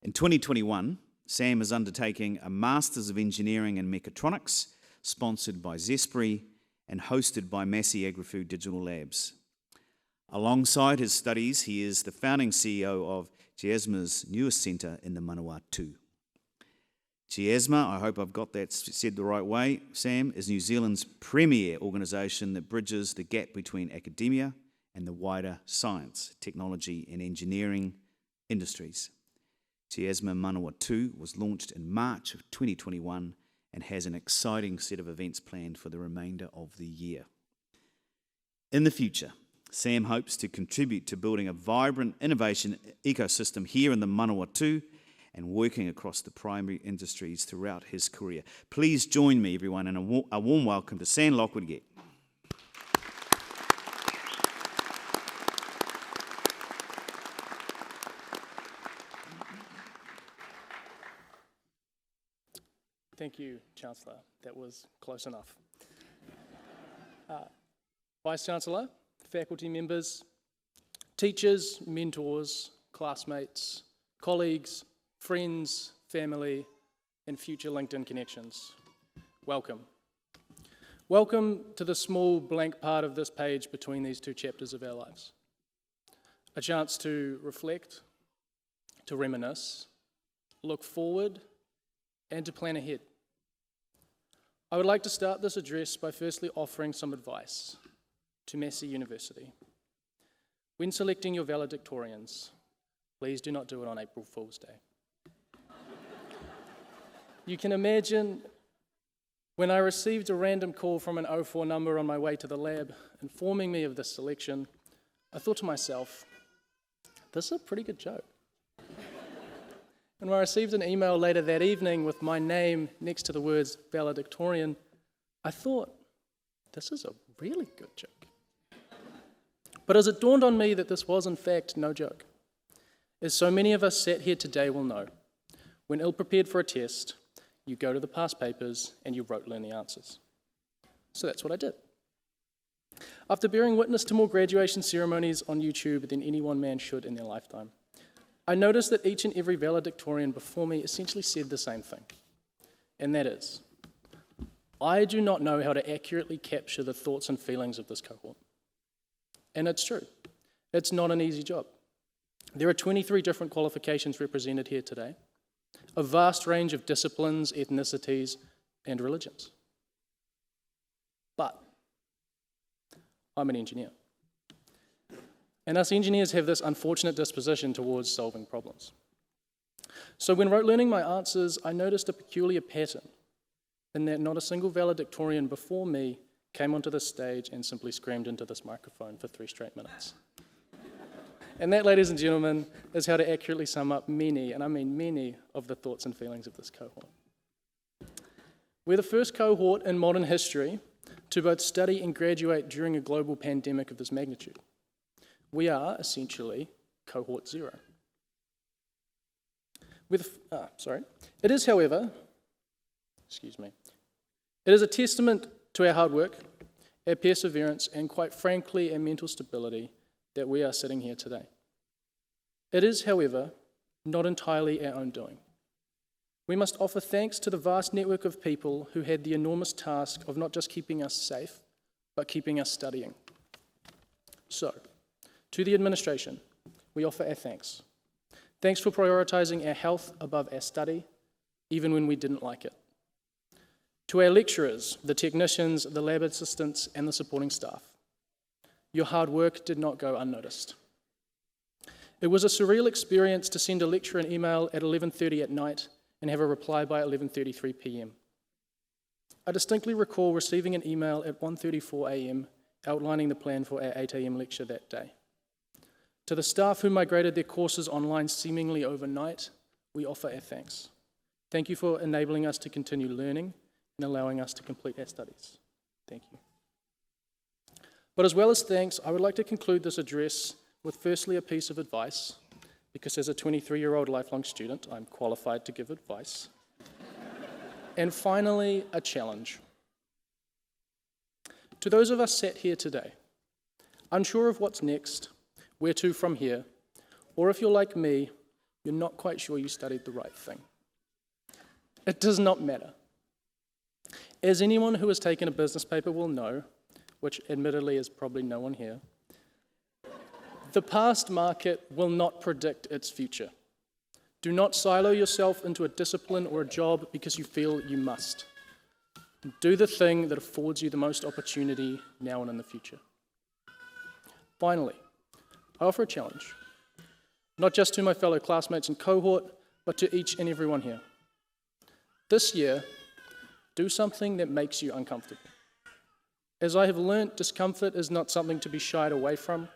In 2021, Sam is undertaking a Masters of Engineering in Mechatronics, sponsored by Zespri and hosted by Massey Agri-Food Digital Labs. Alongside his studies, he is the founding CEO of Chiasma's newest centre in the Manawatū. Chiasma, I hope I've got that said the right way, Sam, is New Zealand's premier organisation that bridges the gap between academia and the wider science, technology and engineering industries. Chiasma Manawatū was launched in March of 2021 and has an exciting set of events planned for the remainder of the year. In the future, Sam hopes to contribute to building a vibrant innovation ecosystem here in the Manawatū and working across the primary industries throughout his career. Please join me, everyone, in a warm welcome to Sam Lockwood-Geck. Thank you, Chancellor. That was close enough. Vice-Chancellor, faculty members, teachers, mentors, classmates, colleagues, friends, family, and future LinkedIn connections. Welcome. Welcome to the small blank part of this page between these two chapters of our lives. A chance to reflect, to reminisce, look forward, and to plan ahead. I would like to start this address by firstly offering some advice to Massey University. When selecting your valedictorians, Please do not do it on April Fool's Day. You can imagine when I received a random call from an 04 number on my way to the lab informing me of this selection, I thought to myself, this is a pretty good joke. And when I received an email later that evening with my name next to the words valedictorian, I thought, this is a really good joke. But as it dawned on me that this was in fact no joke, as so many of us sat here today will know, when ill-prepared for a test, you go to the past papers and you rote learn the answers. So that's what I did. After bearing witness to more graduation ceremonies on YouTube than any one man should in their lifetime, I noticed that each and every valedictorian before me essentially said the same thing, and that is, I do not know how to accurately capture the thoughts and feelings of this cohort. And it's true. It's not an easy job. There are 23 different qualifications represented here today, a vast range of disciplines, ethnicities, and religions. But I'm an engineer. And us engineers have this unfortunate disposition towards solving problems. So when rote learning my answers, I noticed a peculiar pattern in that not a single valedictorian before me came onto the stage and simply screamed into this microphone for 3 straight minutes. And that, ladies and gentlemen, is how to accurately sum up many, and I mean many, of the thoughts and feelings of this cohort. We're the first cohort in modern history to both study and graduate during a global pandemic of this magnitude. We are essentially cohort 0. It is, however, it is a testament to our hard work, our perseverance, and quite frankly, our mental stability that we are sitting here today. It is, however, not entirely our own doing. We must offer thanks to the vast network of people who had the enormous task of not just keeping us safe, but keeping us studying. So, to the administration, we offer our thanks. Thanks for prioritising our health above our study, even when we didn't like it. To our lecturers, the technicians, the lab assistants, and the supporting staff, your hard work did not go unnoticed. It was a surreal experience to send a lecturer an email at 11:30 at night and have a reply by 11:33 p.m. I distinctly recall receiving an email at 1:34 a.m. outlining the plan for our 8 a.m. lecture that day. To the staff who migrated their courses online seemingly overnight, we offer our thanks. Thank you for enabling us to continue learning and allowing us to complete our studies. Thank you. But as well as thanks, I would like to conclude this address with firstly a piece of advice, because as a 23-year-old lifelong student, I'm qualified to give advice. And finally, a challenge. To those of us sat here today, unsure of what's next, where to from here, or if you're like me, you're not quite sure you studied the right thing. It does not matter. As anyone who has taken a business paper will know, which admittedly is probably no one here, the past market will not predict its future. Do not silo yourself into a discipline or a job because you feel you must. Do the thing that affords you the most opportunity now and in the future. Finally, I offer a challenge, not just to my fellow classmates and cohort, but to each and every one here. This year, do something that makes you uncomfortable. As I have learnt, discomfort is not something to be shied away from.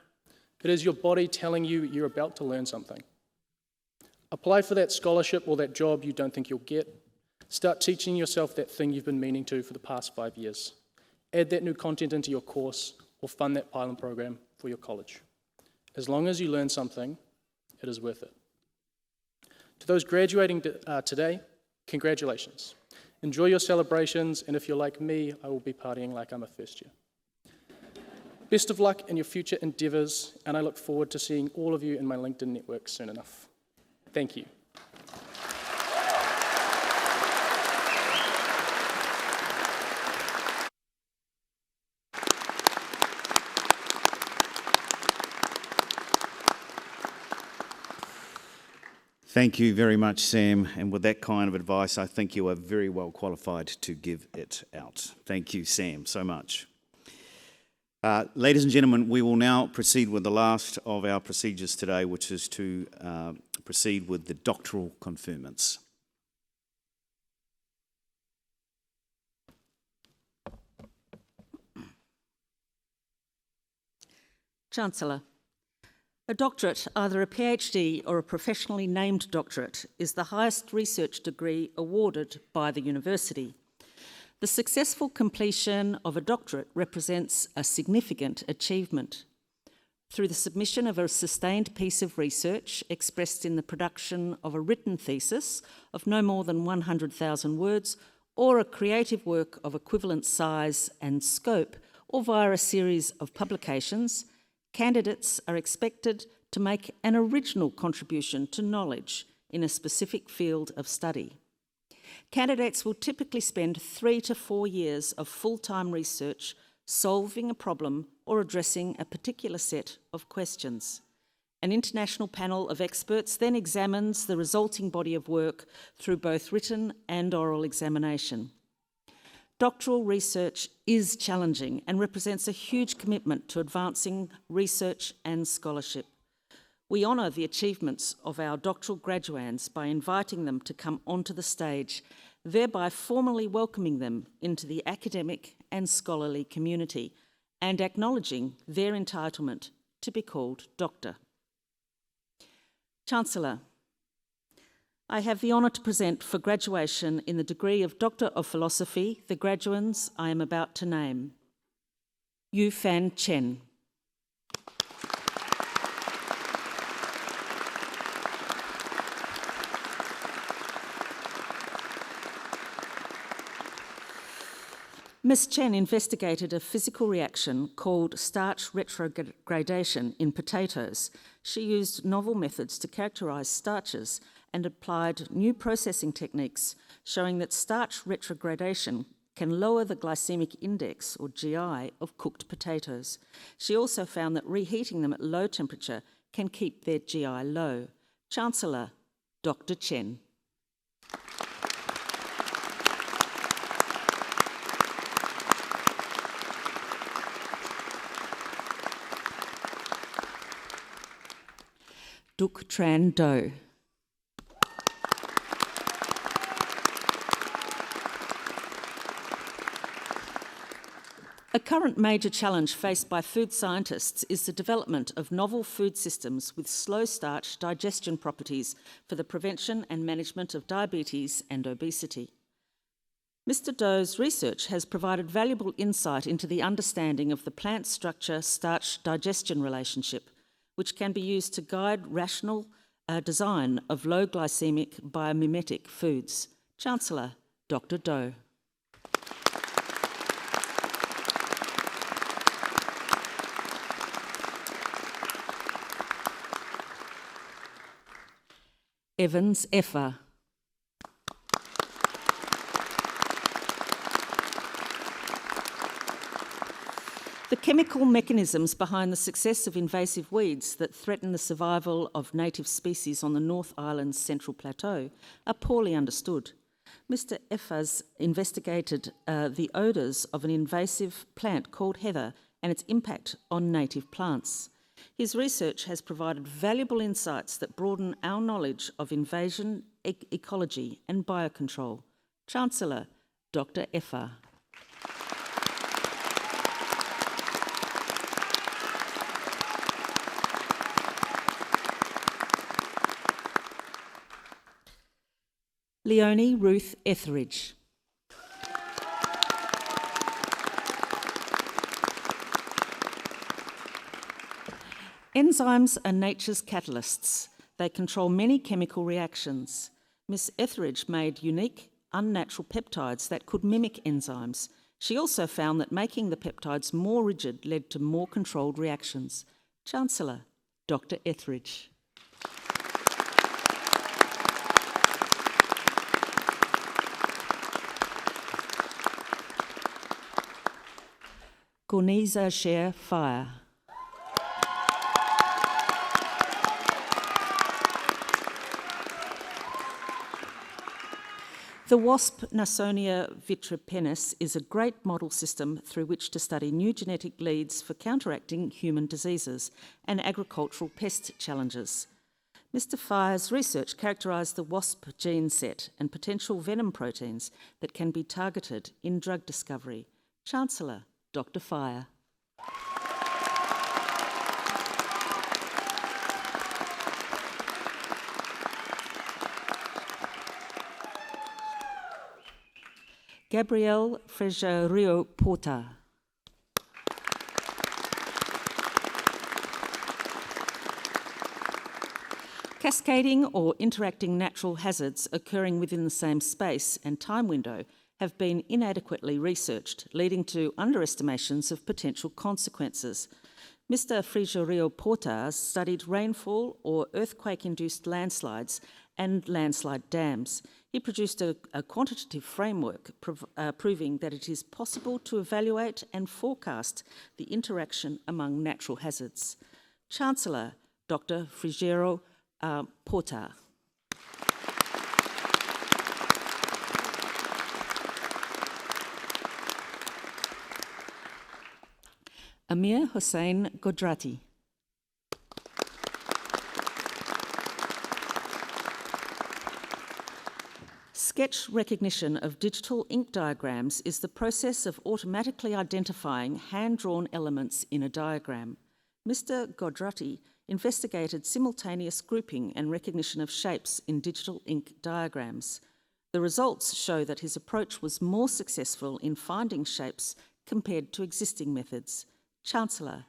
It is your body telling you you're about to learn something. Apply for that scholarship or that job you don't think you'll get. Start teaching yourself that thing you've been meaning to for the past 5 years. Add that new content into your course or fund that pilot program for your college. As long as you learn something, it is worth it. To those graduating today, congratulations. Enjoy your celebrations, and if you're like me, I will be partying like I'm a first year. Best of luck in your future endeavours, and I look forward to seeing all of you in my LinkedIn network soon enough. Thank you. Thank you very much, Sam. And with that kind of advice, I think you are very well qualified to give it out. Thank you, Sam, so much. Ladies and gentlemen, we will now proceed with the last of our procedures today, which is to proceed with the doctoral conferments. Chancellor, a doctorate, either a PhD or a professionally named doctorate, is the highest research degree awarded by the university. The successful completion of a doctorate represents a significant achievement. Through the submission of a sustained piece of research expressed in the production of a written thesis of no more than 100,000 words, or a creative work of equivalent size and scope, or via a series of publications, candidates are expected to make an original contribution to knowledge in a specific field of study. Candidates will typically spend 3 to 4 years of full-time research solving a problem or addressing a particular set of questions. An international panel of experts then examines the resulting body of work through both written and oral examination. Doctoral research is challenging and represents a huge commitment to advancing research and scholarship. We honour the achievements of our doctoral graduands by inviting them to come onto the stage, thereby formally welcoming them into the academic and scholarly community and acknowledging their entitlement to be called doctor. Chancellor, I have the honour to present for graduation in the degree of Doctor of Philosophy the graduands I am about to name. Yu Fan Chen. Ms. Chen investigated a physical reaction called starch retrogradation in potatoes. She used novel methods to characterise starches and applied new processing techniques showing that starch retrogradation can lower the glycemic index, or GI, of cooked potatoes. She also found that reheating them at low temperature can keep their GI low. Chancellor, Dr. Chen. Duc Tran Do. A current major challenge faced by food scientists is the development of novel food systems with slow starch digestion properties for the prevention and management of diabetes and obesity. Mr. Do's research has provided valuable insight into the understanding of the plant structure-starch digestion relationship, which can be used to guide rational design of low glycemic biomimetic foods. Chancellor, Dr. Do. Evans Effa. The chemical mechanisms behind the success of invasive weeds that threaten the survival of native species on the North Island's Central Plateau are poorly understood. Mr. Effa's investigated the odours of an invasive plant called heather and its impact on native plants. His research has provided valuable insights that broaden our knowledge of invasion, ecology and biocontrol. Chancellor, Dr. Effa. Leonie Ruth Etheridge. Enzymes are nature's catalysts. They control many chemical reactions. Miss Etheridge made unique, unnatural peptides that could mimic enzymes. She also found that making the peptides more rigid led to more controlled reactions. Chancellor, Dr. Etheridge. Cornisa Sher Fire. The wasp Nasonia vitripennis is a great model system through which to study new genetic leads for counteracting human diseases and agricultural pest challenges. Mr. Fire's research characterised the wasp gene set and potential venom proteins that can be targeted in drug discovery. Chancellor, Dr. Fire. Gabrielle Freja-Rio-Porta. Cascading or interacting natural hazards occurring within the same space and time window have been inadequately researched, leading to underestimations of potential consequences. Mr. Freja-Rio-Porta studied rainfall or earthquake-induced landslides and landslide dams. He produced a quantitative framework proving that it is possible to evaluate and forecast the interaction among natural hazards. Chancellor, Dr. Freja-Rio-Porta. Amir Hossein Godrati. Sketch recognition of digital ink diagrams is the process of automatically identifying hand-drawn elements in a diagram. Mr. Godrati investigated simultaneous grouping and recognition of shapes in digital ink diagrams. The results show that his approach was more successful in finding shapes compared to existing methods. Chancellor,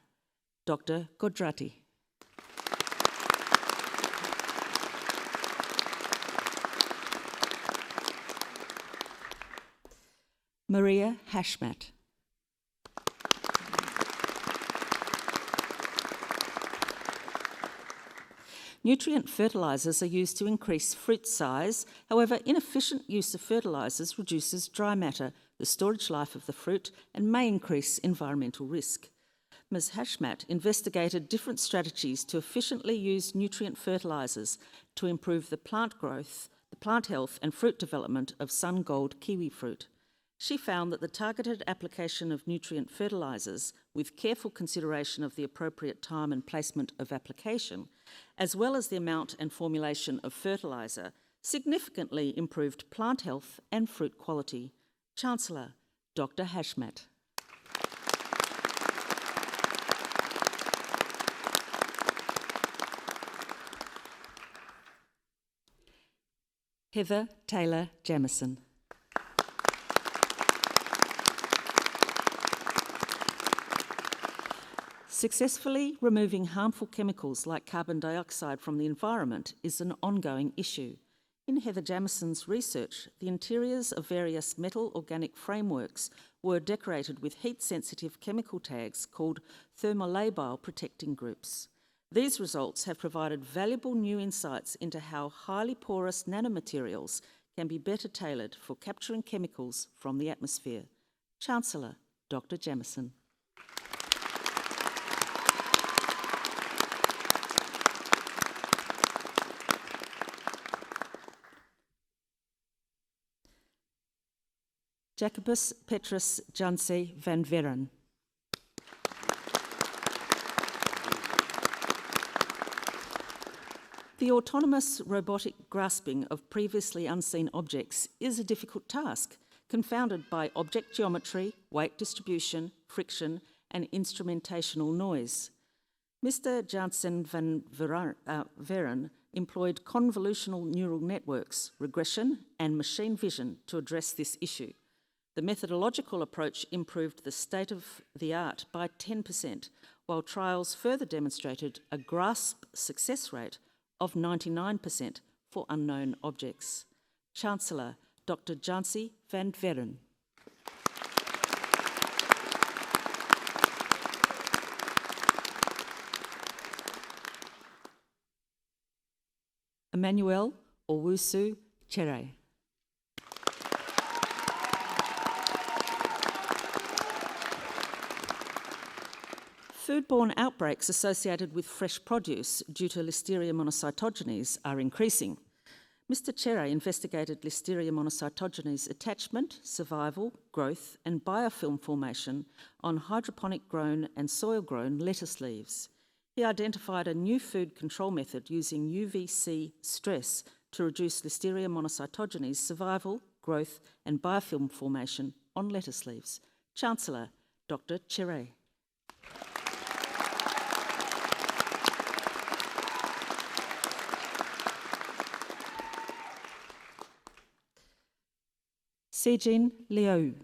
Dr. Godrati. Maria Hashmat. Nutrient fertilisers are used to increase fruit size. However, inefficient use of fertilisers reduces dry matter, the storage life of the fruit, and may increase environmental risk. Ms. Hashmat investigated different strategies to efficiently use nutrient fertilisers to improve the plant growth, the plant health and fruit development of sun gold kiwi fruit. She found that the targeted application of nutrient fertilisers, with careful consideration of the appropriate time and placement of application, as well as the amount and formulation of fertiliser, significantly improved plant health and fruit quality. Chancellor, Dr. Hashmat. Heather Taylor Jamieson. Successfully removing harmful chemicals like carbon dioxide from the environment is an ongoing issue. In Heather Jamieson's research, the interiors of various metal organic frameworks were decorated with heat-sensitive chemical tags called thermolabile protecting groups. These results have provided valuable new insights into how highly porous nanomaterials can be better tailored for capturing chemicals from the atmosphere. Chancellor, Dr. Jamieson. Jacobus Petrus Janse van Veren. The autonomous robotic grasping of previously unseen objects is a difficult task, confounded by object geometry, weight distribution, friction, and instrumentational noise. Mr. Jansen van Veren employed convolutional neural networks, regression, and machine vision to address this issue. The methodological approach improved the state of the art by 10%, while trials further demonstrated a grasp success rate of 99% for unknown objects. Chancellor, Dr. Janse van Veren. Emmanuel Owusu Chere. Foodborne outbreaks associated with fresh produce due to Listeria monocytogenes are increasing. Mr. Chere investigated Listeria monocytogenes attachment, survival, growth and biofilm formation on hydroponic grown and soil grown lettuce leaves. He identified a new food control method using UVC stress to reduce Listeria monocytogenes survival, growth and biofilm formation on lettuce leaves. Chancellor, Dr. Chere. Sejin Liu.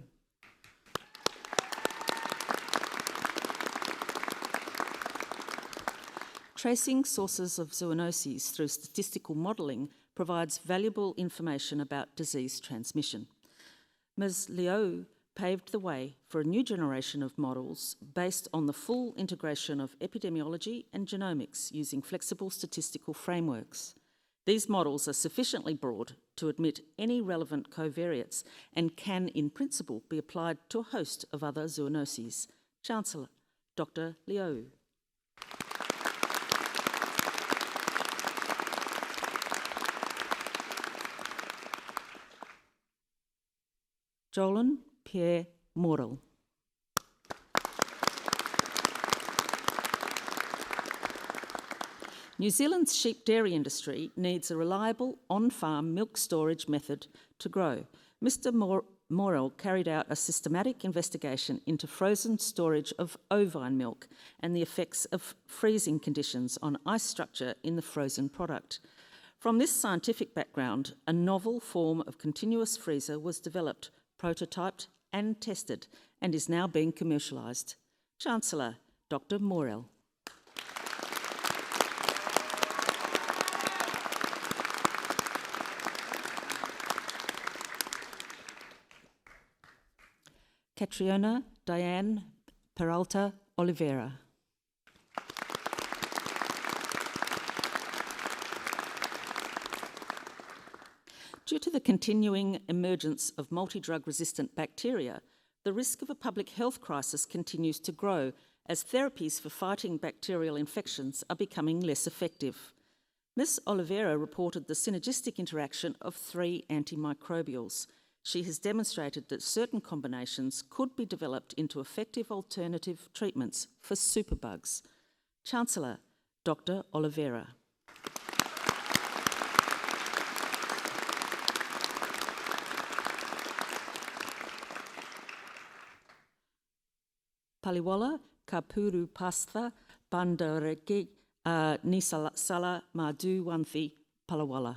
Tracing sources of zoonoses through statistical modelling provides valuable information about disease transmission. Ms. Liu paved the way for a new generation of models based on the full integration of epidemiology and genomics using flexible statistical frameworks. These models are sufficiently broad to admit any relevant covariates and can, in principle, be applied to a host of other zoonoses. Chancellor, Dr. Liu. Jolyn Pierre Morel. New Zealand's sheep dairy industry needs a reliable on-farm milk storage method to grow. Mr. Morel carried out a systematic investigation into frozen storage of ovine milk and the effects of freezing conditions on ice structure in the frozen product. From this scientific background, a novel form of continuous freezer was developed, prototyped and tested, and is now being commercialised. Chancellor, Dr. Morel. Catriona Diane Peralta Oliveira. Due to the continuing emergence of multi-drug-resistant bacteria, the risk of a public health crisis continues to grow as therapies for fighting bacterial infections are becoming less effective. Ms. Oliveira reported the synergistic interaction of 3 antimicrobials. She has demonstrated that certain combinations could be developed into effective alternative treatments for superbugs. Chancellor, Dr. Oliveira. Paliwala Kapuru Pastha Bandareki Nisala Madu Wanthi Palawala.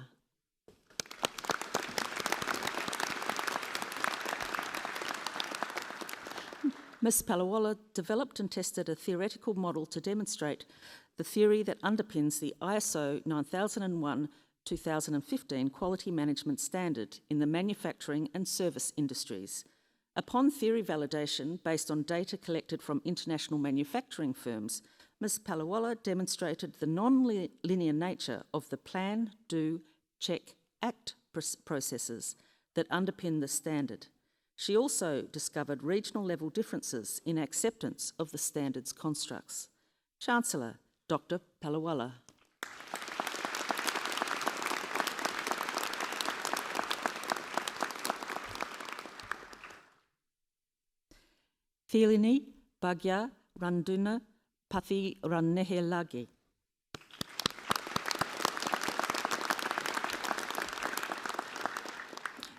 Ms. Palawala developed and tested a theoretical model to demonstrate the theory that underpins the ISO 9001-2015 quality management standard in the manufacturing and service industries. Upon theory validation based on data collected from international manufacturing firms, Ms. Palawala demonstrated the non-linear nature of the plan, do, check, act processes that underpin the standard. She also discovered regional level differences in acceptance of the standard's constructs. Chancellor, Dr. Palawala. Thielini Bagya Randuna Pathi Rannehe Lagi.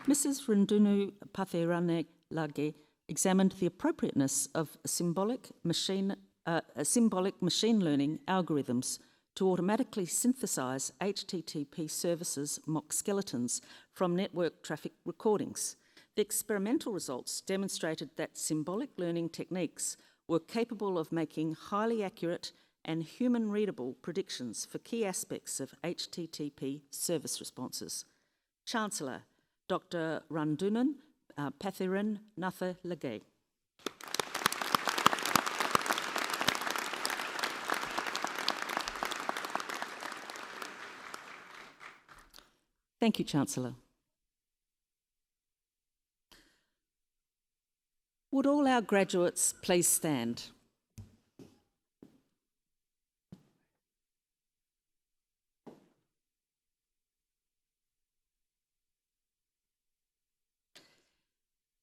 Mrs. Rundunu Patherane Lage examined the appropriateness of symbolic machine learning algorithms to automatically synthesize HTTP services mock skeletons from network traffic recordings. The experimental results demonstrated that symbolic learning techniques were capable of making highly accurate and human-readable predictions for key aspects of HTTP service responses. Chancellor, Dr. Randunan Pathiran Natha Lagay. Thank you, Chancellor. Would all our graduates please stand?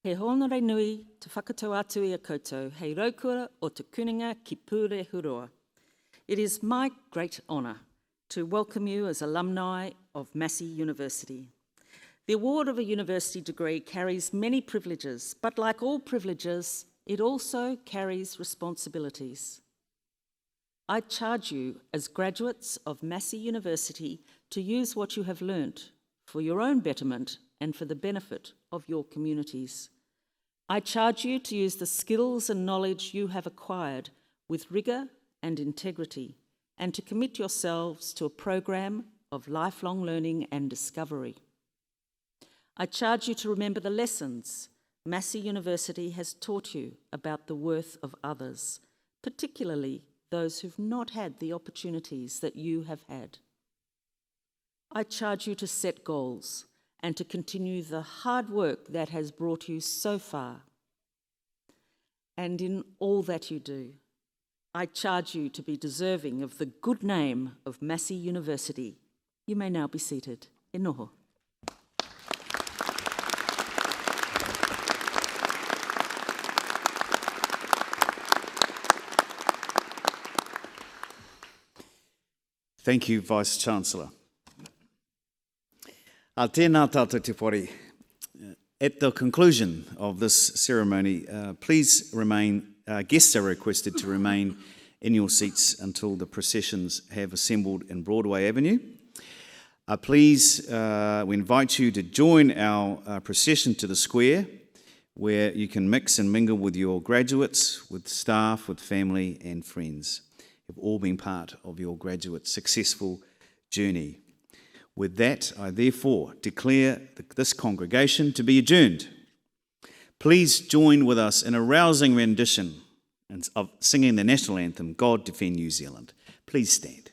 He honore nui te whakatau atu I a koutou, hei raukura o te kuninga ki Pure Huroa. It is my great honour to welcome you as alumni of Massey University. The award of a university degree carries many privileges, but like all privileges, it also carries responsibilities. I charge you as graduates of Massey University to use what you have learnt for your own betterment and for the benefit of your communities. I charge you to use the skills and knowledge you have acquired with rigour and integrity, and to commit yourselves to a program of lifelong learning and discovery. I charge you to remember the lessons Massey University has taught you about the worth of others, particularly those who've not had the opportunities that you have had. I charge you to set goals and to continue the hard work that has brought you so far. And in all that you do, I charge you to be deserving of the good name of Massey University. You may now be seated. E noho. Thank you, Vice-Chancellor. Tēnā tātou te pori. At the conclusion of this ceremony, please remain, guests are requested to remain in your seats until the processions have assembled in Broadway Avenue. Please, we invite you to join our procession to the square, where you can mix and mingle with your graduates, with staff, with family and friends. Have all been part of your graduate successful journey. With that, I therefore declare this congregation to be adjourned. Please join with us in a rousing rendition of singing the national anthem, God Defend New Zealand. Please stand.